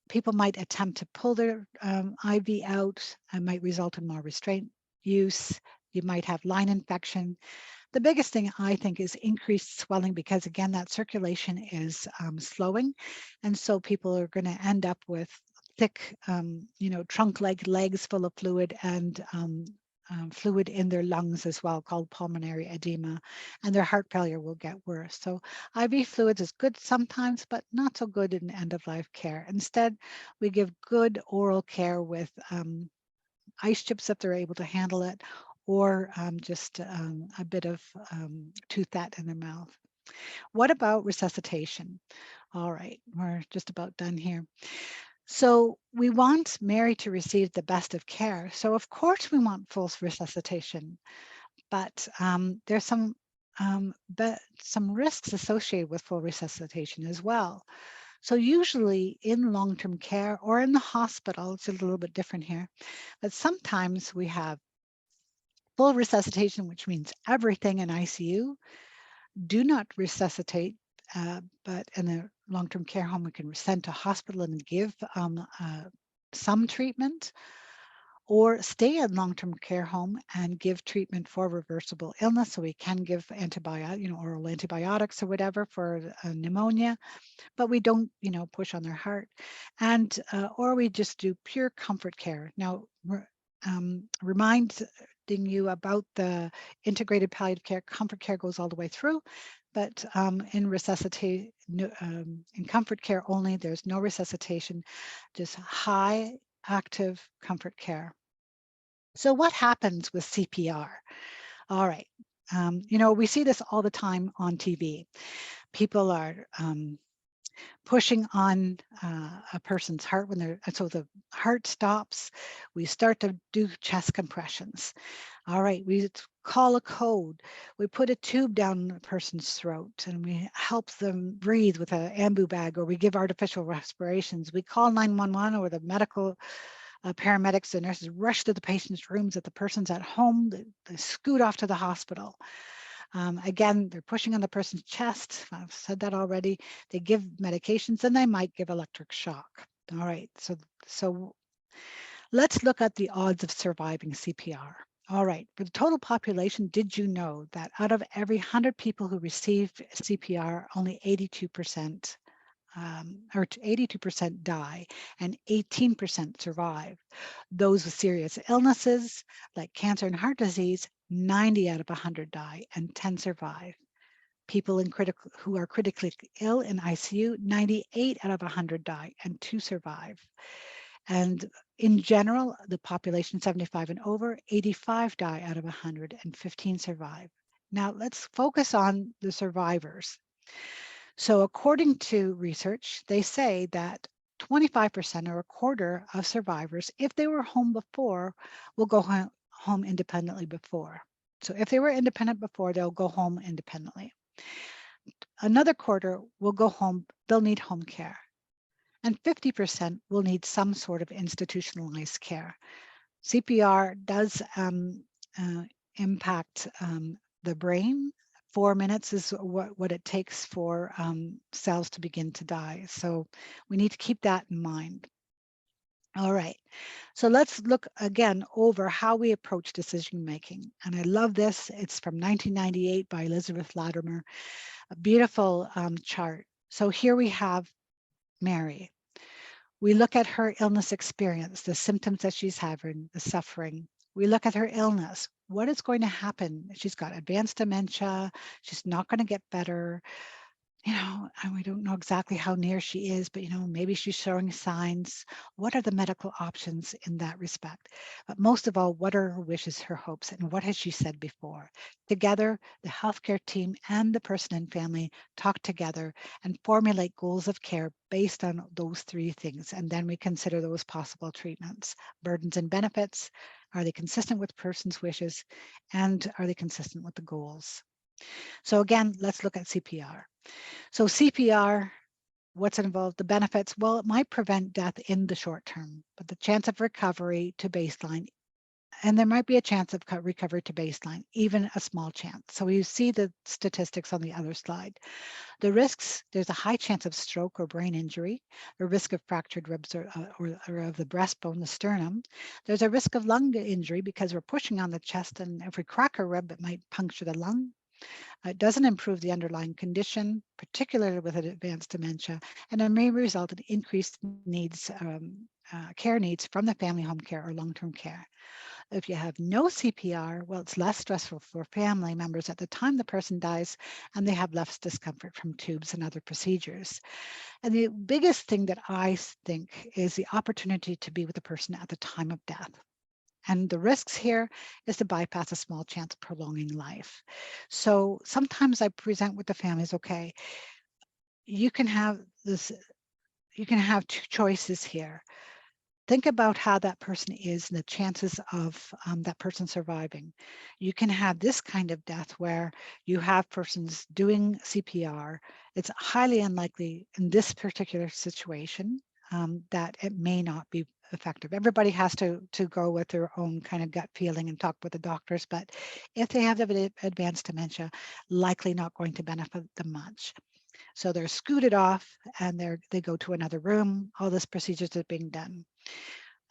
people might attempt to pull their IV out and might result in more restraint use. You might have line infection. The biggest thing I think is increased swelling, because again, that circulation is slowing. And so people are going to end up with thick, trunk-like legs full of fluid and fluid in their lungs as well, called pulmonary edema, and their heart failure will get worse. So IV fluids is good sometimes, but not so good in end-of-life care. Instead, we give good oral care with ice chips if they're able to handle it, or just a bit of tooth fat in their mouth. What about resuscitation? All right, we're just about done here. So we want Mary to receive the best of care. So of course we want full resuscitation, but there's some risks associated with full resuscitation as well. So usually in long-term care or in the hospital, it's a little bit different here, but sometimes we have full resuscitation, which means everything in ICU. Do not resuscitate, but in a long-term care home, we can send to hospital and give some treatment, or stay in long-term care home and give treatment for reversible illness. So we can give oral antibiotics or whatever for pneumonia, but we don't, push on their heart. And, or we just do pure comfort care. Now, reminding you about the integrated palliative care, comfort care goes all the way through, but in in comfort care only, there's no resuscitation, just high active comfort care. So what happens with CPR? All right. We see this all the time on TV. People are pushing on a person's heart so the heart stops. We start to do chest compressions. All right, we call a code. We put a tube down a person's throat and we help them breathe with an ambu bag, or we give artificial respirations. We call 911 or the medical Paramedics and nurses rush to the patient's rooms. If the person's at home, they scoot off to the hospital. Again, they're pushing on the person's chest. I've said that already. They give medications and they might give electric shock. All right, so let's look at the odds of surviving CPR. All right, for the total population, did you know that out of every 100 people who receive CPR, only 82% or 82% die and 18% survive. Those with serious illnesses like cancer and heart disease, 90 out of 100 die and 10 survive. People who are critically ill in ICU, 98 out of 100 die and 2 survive. And in general, the population 75 and over, 85 die out of 100 and 15 survive. Now let's focus on the survivors. So according to research, they say that 25% or a quarter of survivors, if they were home before, will go home independently before. So if they were independent before, they'll go home independently. Another quarter will go home, they'll need home care. And 50% will need some sort of institutionalized care. CPR does impact the brain. 4 minutes is what it takes for cells to begin to die. So we need to keep that in mind. All right, so let's look again over how we approach decision making. And I love this. It's from 1998 by Elizabeth Latimer, a beautiful chart. So here we have Mary. We look at her illness experience, the symptoms that she's having, the suffering. We look at her illness. What is going to happen? She's got advanced dementia. She's not going to get better. And we don't know exactly how near she is, but, maybe she's showing signs. What are the medical options in that respect? But most of all, what are her wishes, her hopes, and what has she said before? Together, the healthcare team and the person and family talk together and formulate goals of care based on those 3 things. And then we consider those possible treatments, burdens and benefits. Are they consistent with the person's wishes? And are they consistent with the goals? So again, let's look at CPR. So CPR, what's involved? The benefits, well, it might prevent death in the short term, but the chance of recovery to baseline, and there might be a chance of recovery to baseline, even a small chance. So you see the statistics on the other slide. The risks, there's a high chance of stroke or brain injury, a risk of fractured ribs or of the breastbone, the sternum. There's a risk of lung injury because we're pushing on the chest, and if we crack a rib, it might puncture the lung. It doesn't improve the underlying condition, particularly with advanced dementia, and it may result in increased needs, care needs from the family home care or long-term care. If you have no CPR, well, it's less stressful for family members at the time the person dies, and they have less discomfort from tubes and other procedures. And the biggest thing that I think is the opportunity to be with the person at the time of death. And the risks here is to bypass a small chance of prolonging life. So sometimes I present with the families, okay, you can have 2 choices here. Think about how that person is and the chances of that person surviving. You can have this kind of death where you have persons doing CPR. It's highly unlikely in this particular situation that it may not be effective. Everybody has to go with their own kind of gut feeling and talk with the doctors, but if they have advanced dementia, likely not going to benefit them much. So they're scooted off and they go to another room. All this procedures are being done.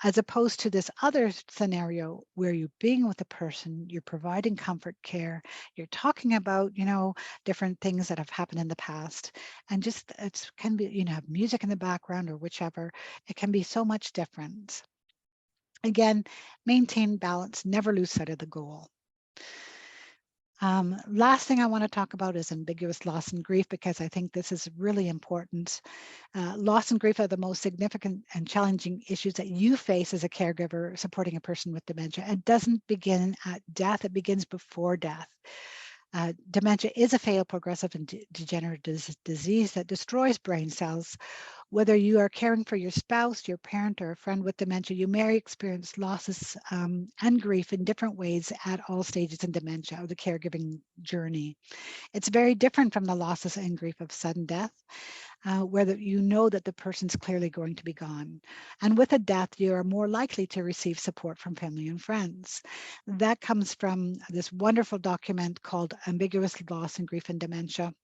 As opposed to this other scenario where you're being with a person, you're providing comfort care, you're talking about, different things that have happened in the past, and just it can be, have music in the background or whichever. It can be so much different. Again, maintain balance, never lose sight of the goal. Last thing I want to talk about is ambiguous loss and grief, because I think this is really important. Loss and grief are the most significant and challenging issues that you face as a caregiver supporting a person with dementia. It doesn't begin at death, it begins before death. Dementia is a fatal, progressive, and degenerative disease that destroys brain cells Whether you are caring for your spouse, your parent, or a friend with dementia, you may experience losses and grief in different ways at all stages in dementia or the caregiving journey. It's very different from the losses and grief of sudden death, where you know that the person's clearly going to be gone. And with a death, you are more likely to receive support from family and friends. That comes from this wonderful document called Ambiguous Loss and Grief and Dementia,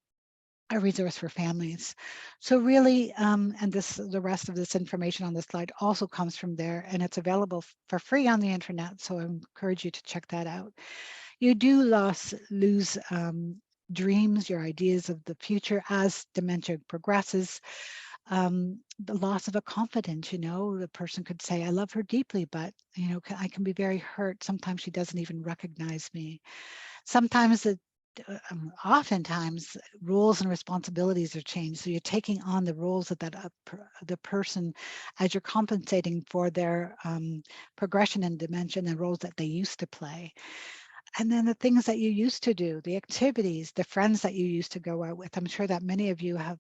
a resource for families. So really, and the rest of this information on the slide also comes from there, and it's available for free on the internet. So I encourage you to check that out. You do lose dreams, your ideas of the future as dementia progresses. The loss of a confidence, the person could say, I love her deeply, but, I can be very hurt. Sometimes she doesn't even recognize me. Sometimes oftentimes roles and responsibilities are changed. So you're taking on the roles of the person as you're compensating for their progression in dementia and the roles that they used to play. And then the things that you used to do, the activities, the friends that you used to go out with. I'm sure that many of you have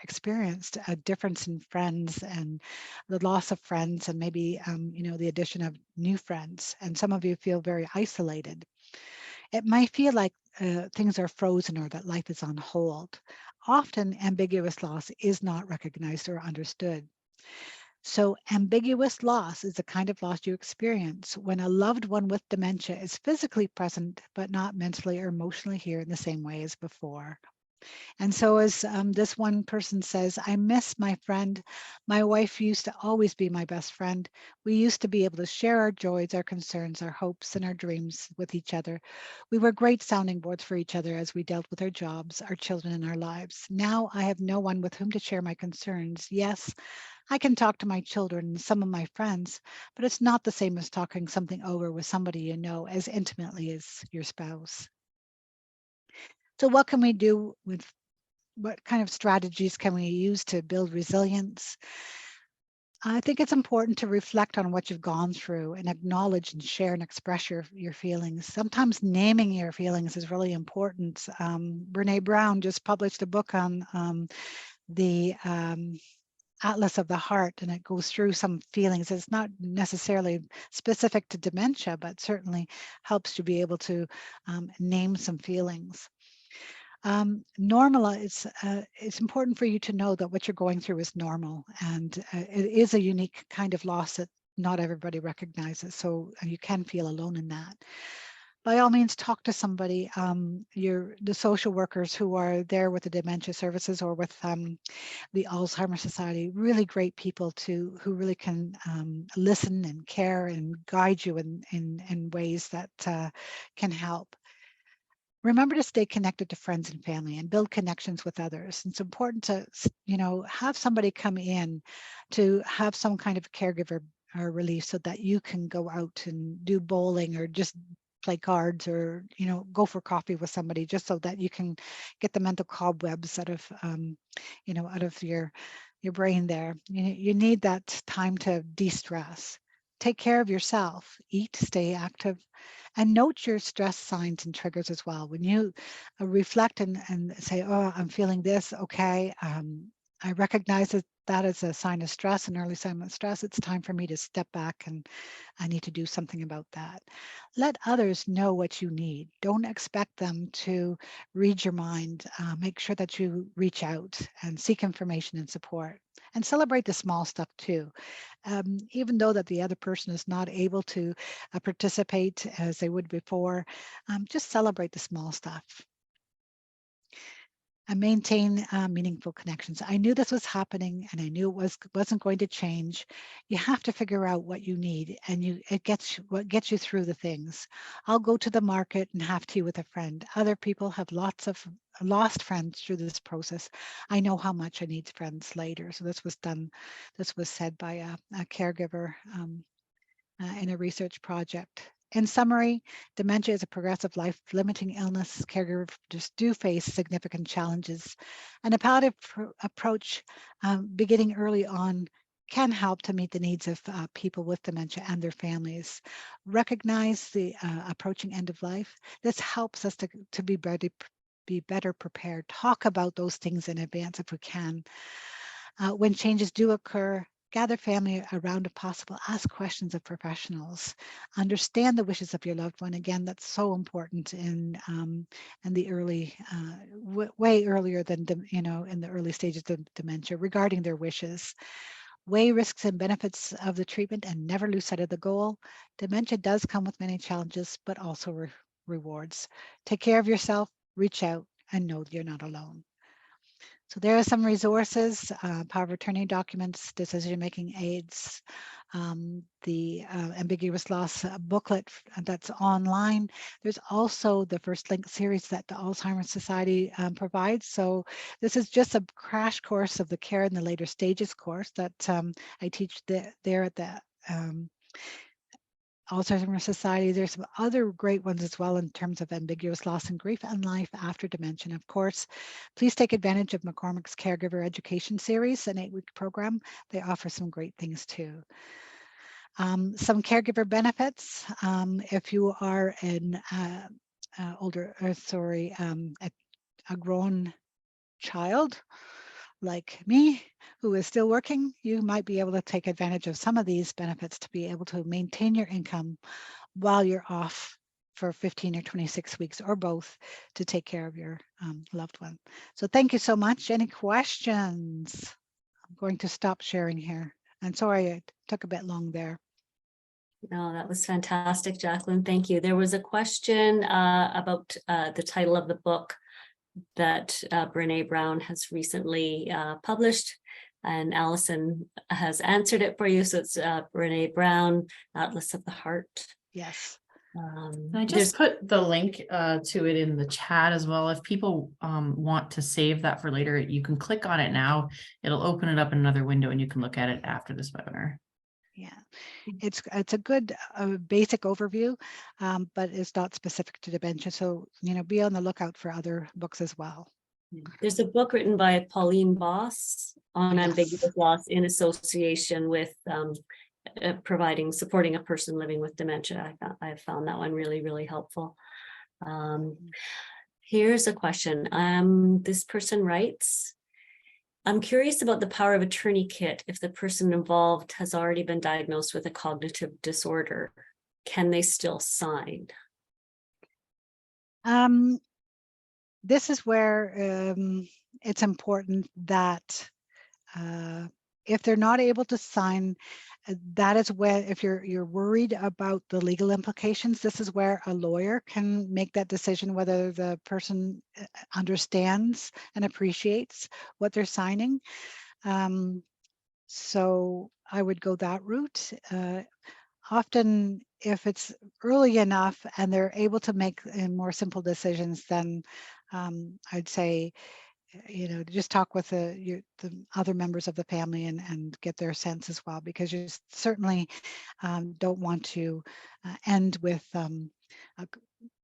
experienced a difference in friends and the loss of friends and maybe, the addition of new friends. And some of you feel very isolated. It might feel like things are frozen or that life is on hold. Often ambiguous loss is not recognized or understood. So ambiguous loss is the kind of loss you experience when a loved one with dementia is physically present, but not mentally or emotionally here in the same way as before. And so as this one person says, I miss my friend. My wife used to always be my best friend. We used to be able to share our joys, our concerns, our hopes, and our dreams with each other. We were great sounding boards for each other as we dealt with our jobs, our children, and our lives. Now I have no one with whom to share my concerns. Yes, I can talk to my children and some of my friends, but it's not the same as talking something over with somebody you know as intimately as your spouse. So what can we do with what kind of strategies can we use to build resilience? I think it's important to reflect on what you've gone through and acknowledge and share and express your feelings. Sometimes naming your feelings is really important. Brene Brown just published a book on the Atlas of the Heart, and it goes through some feelings. It's not necessarily specific to dementia, but certainly helps you be able to name some feelings. It's important for you to know that what you're going through is normal, and it is a unique kind of loss that not everybody recognizes. So you can feel alone in that. By all means, talk to somebody, the social workers who are there with the dementia services or with the Alzheimer's Society, really great people who really can listen and care and guide you in ways that can help. Remember to stay connected to friends and family and build connections with others. It's important to, have somebody come in to have some kind of caregiver or relief so that you can go out and do bowling or just play cards or, go for coffee with somebody just so that you can get the mental cobwebs out of your brain there. You need that time to de-stress. Take care of yourself, eat, stay active, and note your stress signs and triggers as well. When you reflect and say, oh, I'm feeling this, okay, I recognize that as a sign of stress, an early sign of stress. It's time for me to step back and I need to do something about that. Let others know what you need. Don't expect them to read your mind. Make sure that you reach out and seek information and support. And celebrate the small stuff too. Even though that the other person is not able to participate as they would before, just celebrate the small stuff and maintain meaningful connections. I knew this was happening and I knew wasn't going to change. You have to figure out what you need and what gets you through the things. I'll go to the market and have tea with a friend. Other people have lots of lost friends through this process. I know how much I need friends later. So this was said by a caregiver in a research project. In summary, dementia is a progressive life-limiting illness. Caregivers do face significant challenges, and a palliative approach beginning early on can help to meet the needs of people with dementia and their families. Recognize the approaching end of life. This helps us to be better prepared. Talk about those things in advance if we can. When changes do occur, gather family around if possible. Ask questions of professionals. Understand the wishes of your loved one. Again, that's so important in the early, way earlier than in the early stages of dementia, regarding their wishes. Weigh risks and benefits of the treatment and never lose sight of the goal. Dementia does come with many challenges, but also rewards. Take care of yourself, reach out, and know that you're not alone. So there are some resources, power of attorney documents, decision-making aids, the ambiguous loss booklet that's online. There's also the First Link series that the Alzheimer's Society provides. So this is just a crash course of the care in the later stages course that I teach there at the Alzheimer's Society. There's some other great ones as well in terms of ambiguous loss and grief and life after dementia. Of course, please take advantage of McCormick's Caregiver Education Series, an 8-week program. They offer some great things too. Some caregiver benefits. If you are an a grown child like me, who is still working, you might be able to take advantage of some of these benefits to be able to maintain your income while you're off for 15 or 26 weeks or both to take care of your loved one. So thank you so much. Any questions? I'm going to stop sharing here. And sorry, it took a bit long there.
No, that was fantastic, Jacqueline. Thank you. There was a question about the title of the book that Brene Brown has recently published, and Allison has answered it for you. So it's Brene Brown, Atlas of the Heart.
Yes.
I just put the link to it in the chat as well. If people want to save that for later, you can click on it now. It'll open it up in another window and you can look at it after this webinar.
Yeah, it's a good basic overview, but it's not specific to dementia. So, be on the lookout for other books as well.
There's a book written by Pauline Boss on
Yes.
ambiguous loss in association with supporting a person living with dementia. I found that one really, really helpful. Here's a question. This person writes, I'm curious about the power of attorney kit if the person involved has already been diagnosed with a cognitive disorder. Can they still sign?
This is where it's important that if they're not able to sign, that is where, if you're worried about the legal implications, this is where a lawyer can make that decision whether the person understands and appreciates what they're signing. So I would go that route. Often, if it's early enough and they're able to make more simple decisions, then I'd say, just talk with the other members of the family and get their sense as well, because you certainly don't want to end with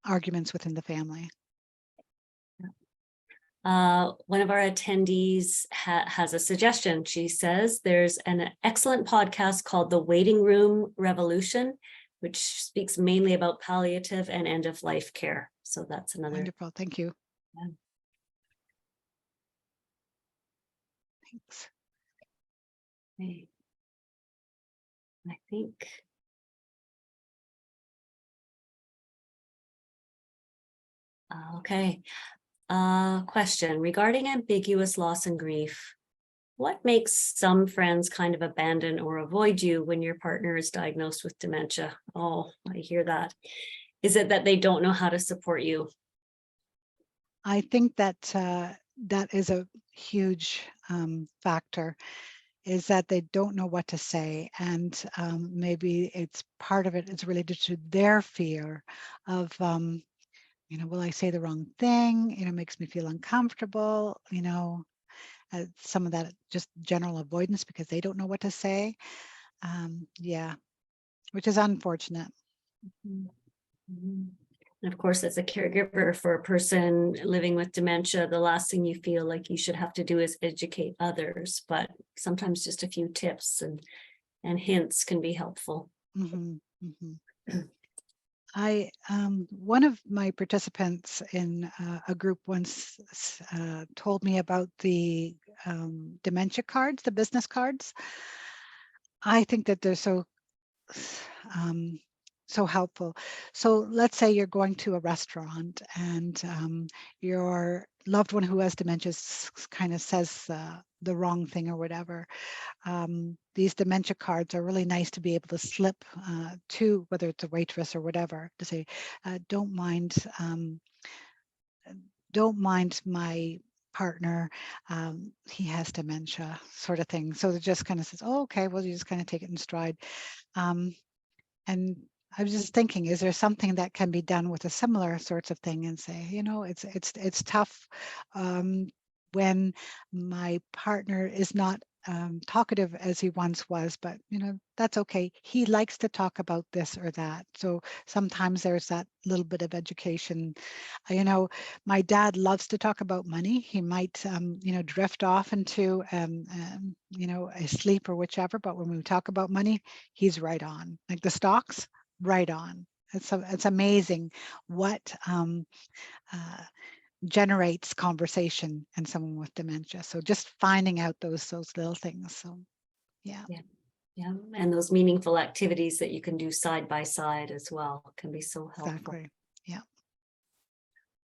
arguments within the family.
One of our attendees has a suggestion. She says there's an excellent podcast called The Waiting Room Revolution, which speaks mainly about palliative and end-of-life care. So that's another.
Wonderful. Thank you.
Yeah.
Thanks.
Okay. I think. Okay. Question regarding ambiguous loss and grief. What makes some friends kind of abandon or avoid you when your partner is diagnosed with dementia? Oh, I hear that. Is it that they don't know how to support you?
I think that that is a huge factor, is that they don't know what to say. And maybe it's part of it is related to their fear of, will I say the wrong thing? It makes me feel uncomfortable, some of that just general avoidance because they don't know what to say. Yeah, which is unfortunate.
Mm-hmm. And of course, as a caregiver for a person living with dementia, the last thing you feel like you should have to do is educate others, but sometimes just a few tips and hints can be helpful.
Mm-hmm, mm-hmm. One of my participants in a group once told me about the dementia cards, the business cards. I think that they're so so helpful. So let's say you're going to a restaurant and your loved one who has dementia kind of says the wrong thing or whatever. These dementia cards are really nice to be able to slip to, whether it's a waitress or whatever, to say, don't mind my partner, he has dementia, sort of thing. So it just kind of says, oh, okay, well, you just kind of take it in stride. And I was just thinking, is there something that can be done with a similar sorts of thing and say, you know, it's tough when my partner is not talkative as he once was, but you know, that's okay. He likes to talk about this or that. So sometimes there's that little bit of education. You know, my dad loves to talk about money. He might, you know, drift off into, you know, a sleep or whichever, but when we talk about money, he's right on. Like the stocks, right on. It's amazing what generates conversation in someone with dementia. So just finding out those little things. So yeah.
Yeah, and those meaningful activities that you can do side by side as well can be so helpful.
Exactly. Yeah.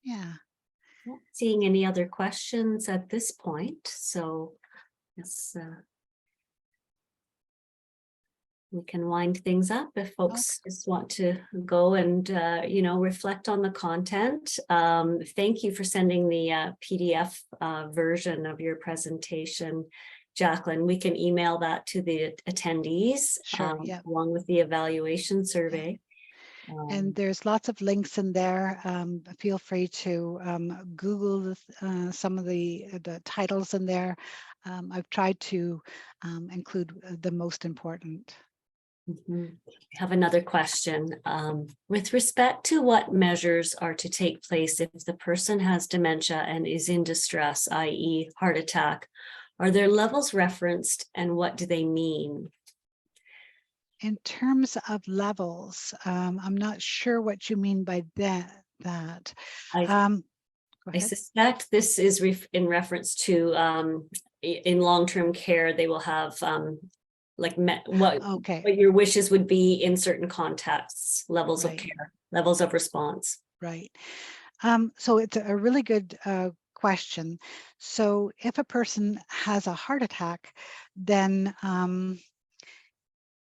Yeah.
Not seeing any other questions at this point, so yes, we can wind things up if folks just want to go and you know, reflect on the content. Thank you for sending the PDF version of your presentation, Jacqueline. We can email that to the attendees,
Sure. Yeah.
along with the evaluation survey.
And there's lots of links in there. Feel free to Google some of the titles in there. I've tried to include the most important.
I have another question. With respect to what measures are to take place if the person has dementia and is in distress, i.e. heart attack, are there levels referenced and what do they mean?
In terms of levels, I'm not sure what you mean by that.
I suspect this is in reference to in long-term care, they will have like what your wishes would be in certain contexts, levels of care, levels of response.
Right. So it's a really good question. So if a person has a heart attack, then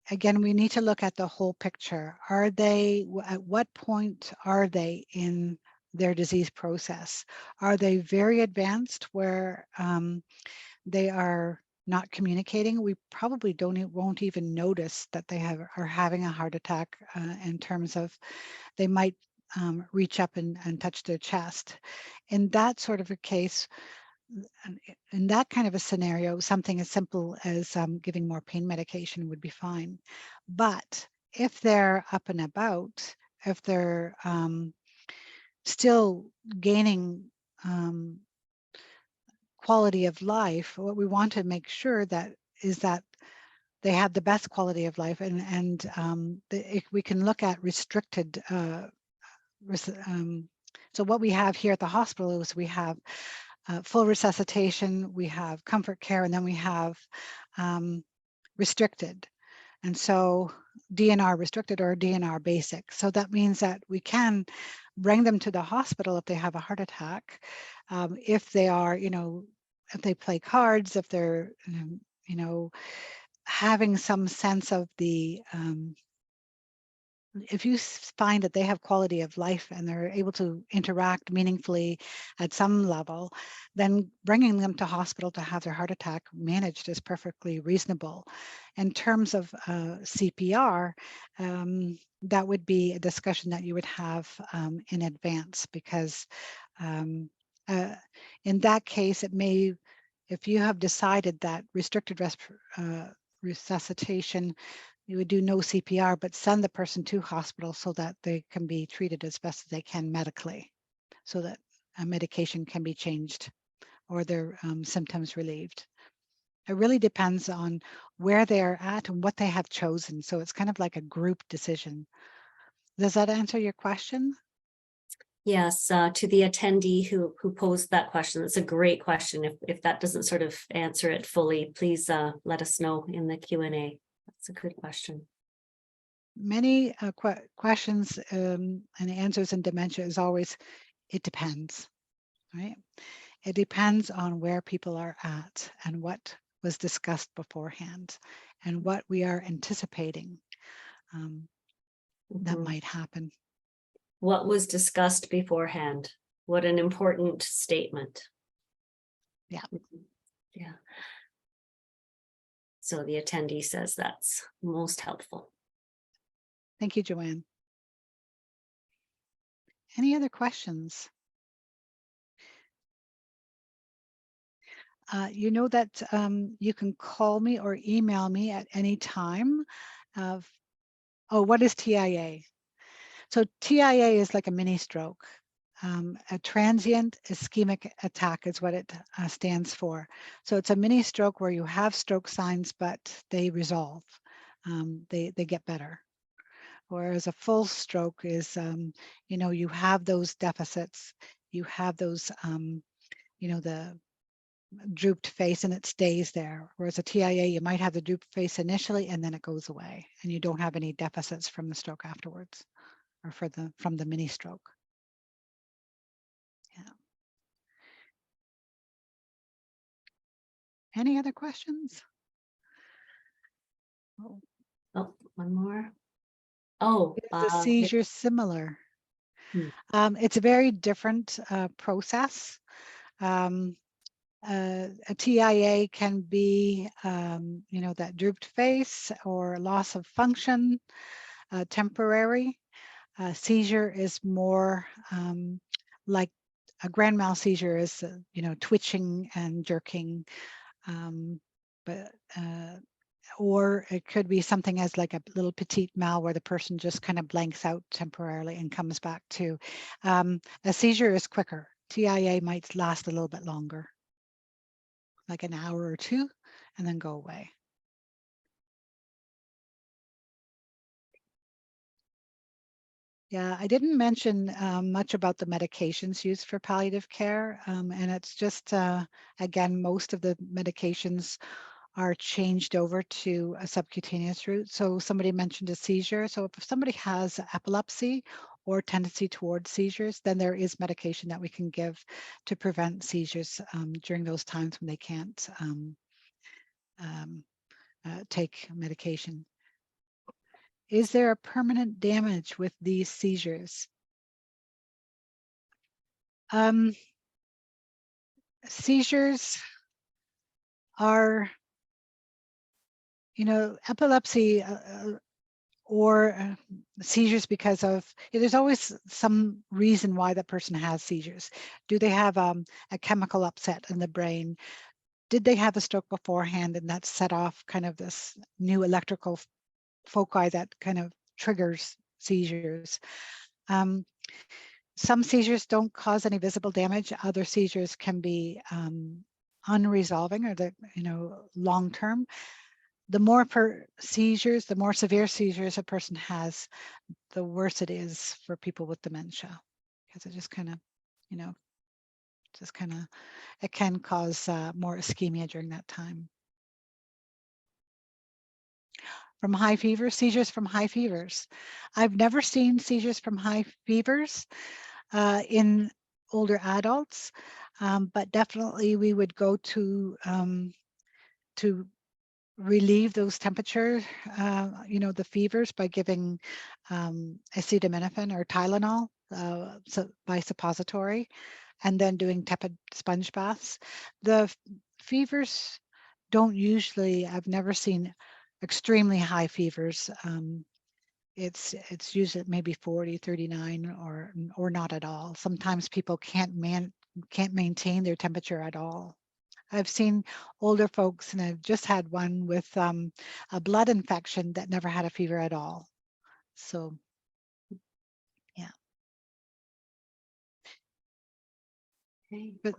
again, we need to look at the whole picture. Are they, at what point are they in their disease process? Are they very advanced where they are not communicating? We probably won't even notice that they are having a heart attack in terms of they might reach up and touch their chest. In that sort of a case, in that kind of a scenario, something as simple as giving more pain medication would be fine. But if they're up and about, if they're still gaining quality of life, what we want to make sure that is that they have the best quality of life, and we can look at restricted. So what we have here at the hospital is we have full resuscitation, we have comfort care, and then we have restricted. And so DNR restricted or DNR basic. So that means that we can bring them to the hospital if they have a heart attack, if they are, you know, if they play cards, if they're, you know, having some sense of the, if you find that they have quality of life and they're able to interact meaningfully at some level, then bringing them to hospital to have their heart attack managed is perfectly reasonable. In terms of CPR, that would be a discussion that you would have in advance, because in that case, it may, if you have decided that restricted resuscitation, you would do no CPR, but send the person to hospital so that they can be treated as best as they can medically, so that a medication can be changed or their symptoms relieved. It really depends on where they're at and what they have chosen. So it's kind of like a group decision. Does that answer your question?
Yes, to the attendee who posed that question. It's a great question. If that doesn't sort of answer it fully, please let us know in the Q&A. That's a good question.
Many questions and answers in dementia is always, it depends, right? It depends on where people are at and what was discussed beforehand and what we are anticipating that
Mhm.
might happen.
What was discussed beforehand? What an important statement.
Yeah.
Yeah. So the attendee says that's most helpful.
Thank you, Joanne. Any other questions? You know that you can call me or email me at any time. Oh, what is TIA? So TIA is like a mini stroke. A transient ischemic attack is what it stands for. So it's a mini stroke where you have stroke signs, but they resolve. They get better. Whereas a full stroke is, you know, you have those deficits, you have those, you know, the drooped face and it stays there. Whereas a TIA, you might have the drooped face initially and then it goes away and you don't have any deficits from the stroke afterwards or from the mini stroke. Yeah. Any other questions?
Oh, one more. Oh,
Is the seizure similar? It's a very different process. A TIA can be, you know, that drooped face or loss of function, temporary. Seizure is more like a grand mal seizure is, you know, twitching and jerking, but or it could be something as like a little petite mal where the person just kind of blanks out temporarily and comes back to. A seizure is quicker. TIA might last a little bit longer, like an hour or two, and then go away. Yeah, I didn't mention much about the medications used for palliative care, and it's just, again, most of the medications are changed over to a subcutaneous route. So somebody mentioned a seizure. So if somebody has epilepsy or tendency towards seizures, then there is medication that we can give to prevent seizures during those times when they can't take medication. Is there a permanent damage with these seizures? Seizures are, you know, epilepsy or seizures because of, there's always some reason why the person has seizures. Do they have a chemical upset in the brain? Did they have a stroke beforehand and that set off kind of this new electrical foci that kind of triggers seizures? Some seizures don't cause any visible damage. Other seizures can be unresolving or the, you know, long-term. The more seizures, the more severe seizures a person has, the worse it is for people with dementia, because it just kind of, you know, it can cause more ischemia during that time. From high fever, seizures from high fevers. I've never seen seizures from high fevers in older adults, but definitely we would go to relieve those temperature, you know, the fevers by giving acetaminophen or Tylenol so by suppository, and then doing tepid sponge baths. The fevers don't usually, I've never seen extremely high fevers. It's usually maybe 40, 39 or not at all. Sometimes people can't maintain their temperature at all. I've seen older folks, and I've just had one with a blood infection that never had a fever at all. So, yeah.
Okay.
But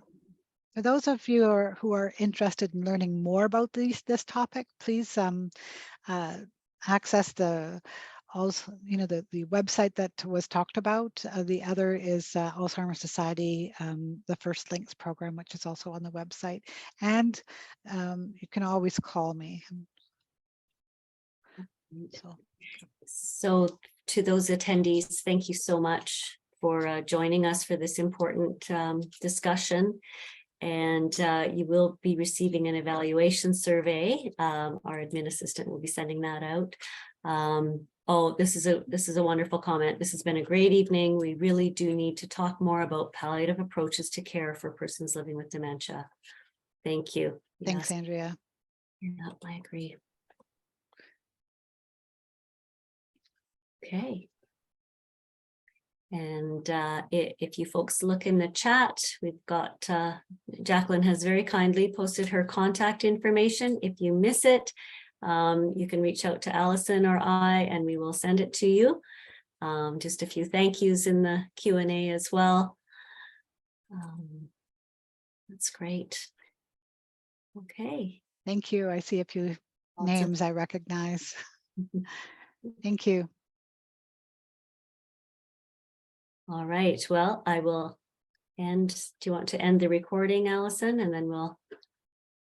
for those of you who are interested in learning more about this topic, please access also, you know, the website that was talked about. The other is Alzheimer's Society, the First Links program, which is also on the website. And you can always call me.
So to those attendees, thank you so much for joining us for this important discussion. And you will be receiving an evaluation survey. Our admin assistant will be sending that out. Oh, this is a wonderful comment. This has been a great evening. We really do need to talk more about palliative approaches to care for persons living with dementia. Thank you.
Thanks,
Yes.
Andrea.
Yeah, I agree. Okay. And if you folks look in the chat, we've got Jacqueline has very kindly posted her contact information. If you miss it, you can reach out to Allison or I, and we will send it to you. Just a few thank yous in the Q&A as well. That's great. Okay.
Thank you. I see a few names I recognize. Thank you.
All right. Well, I will end. Do you want to end the recording, Allison? And then we'll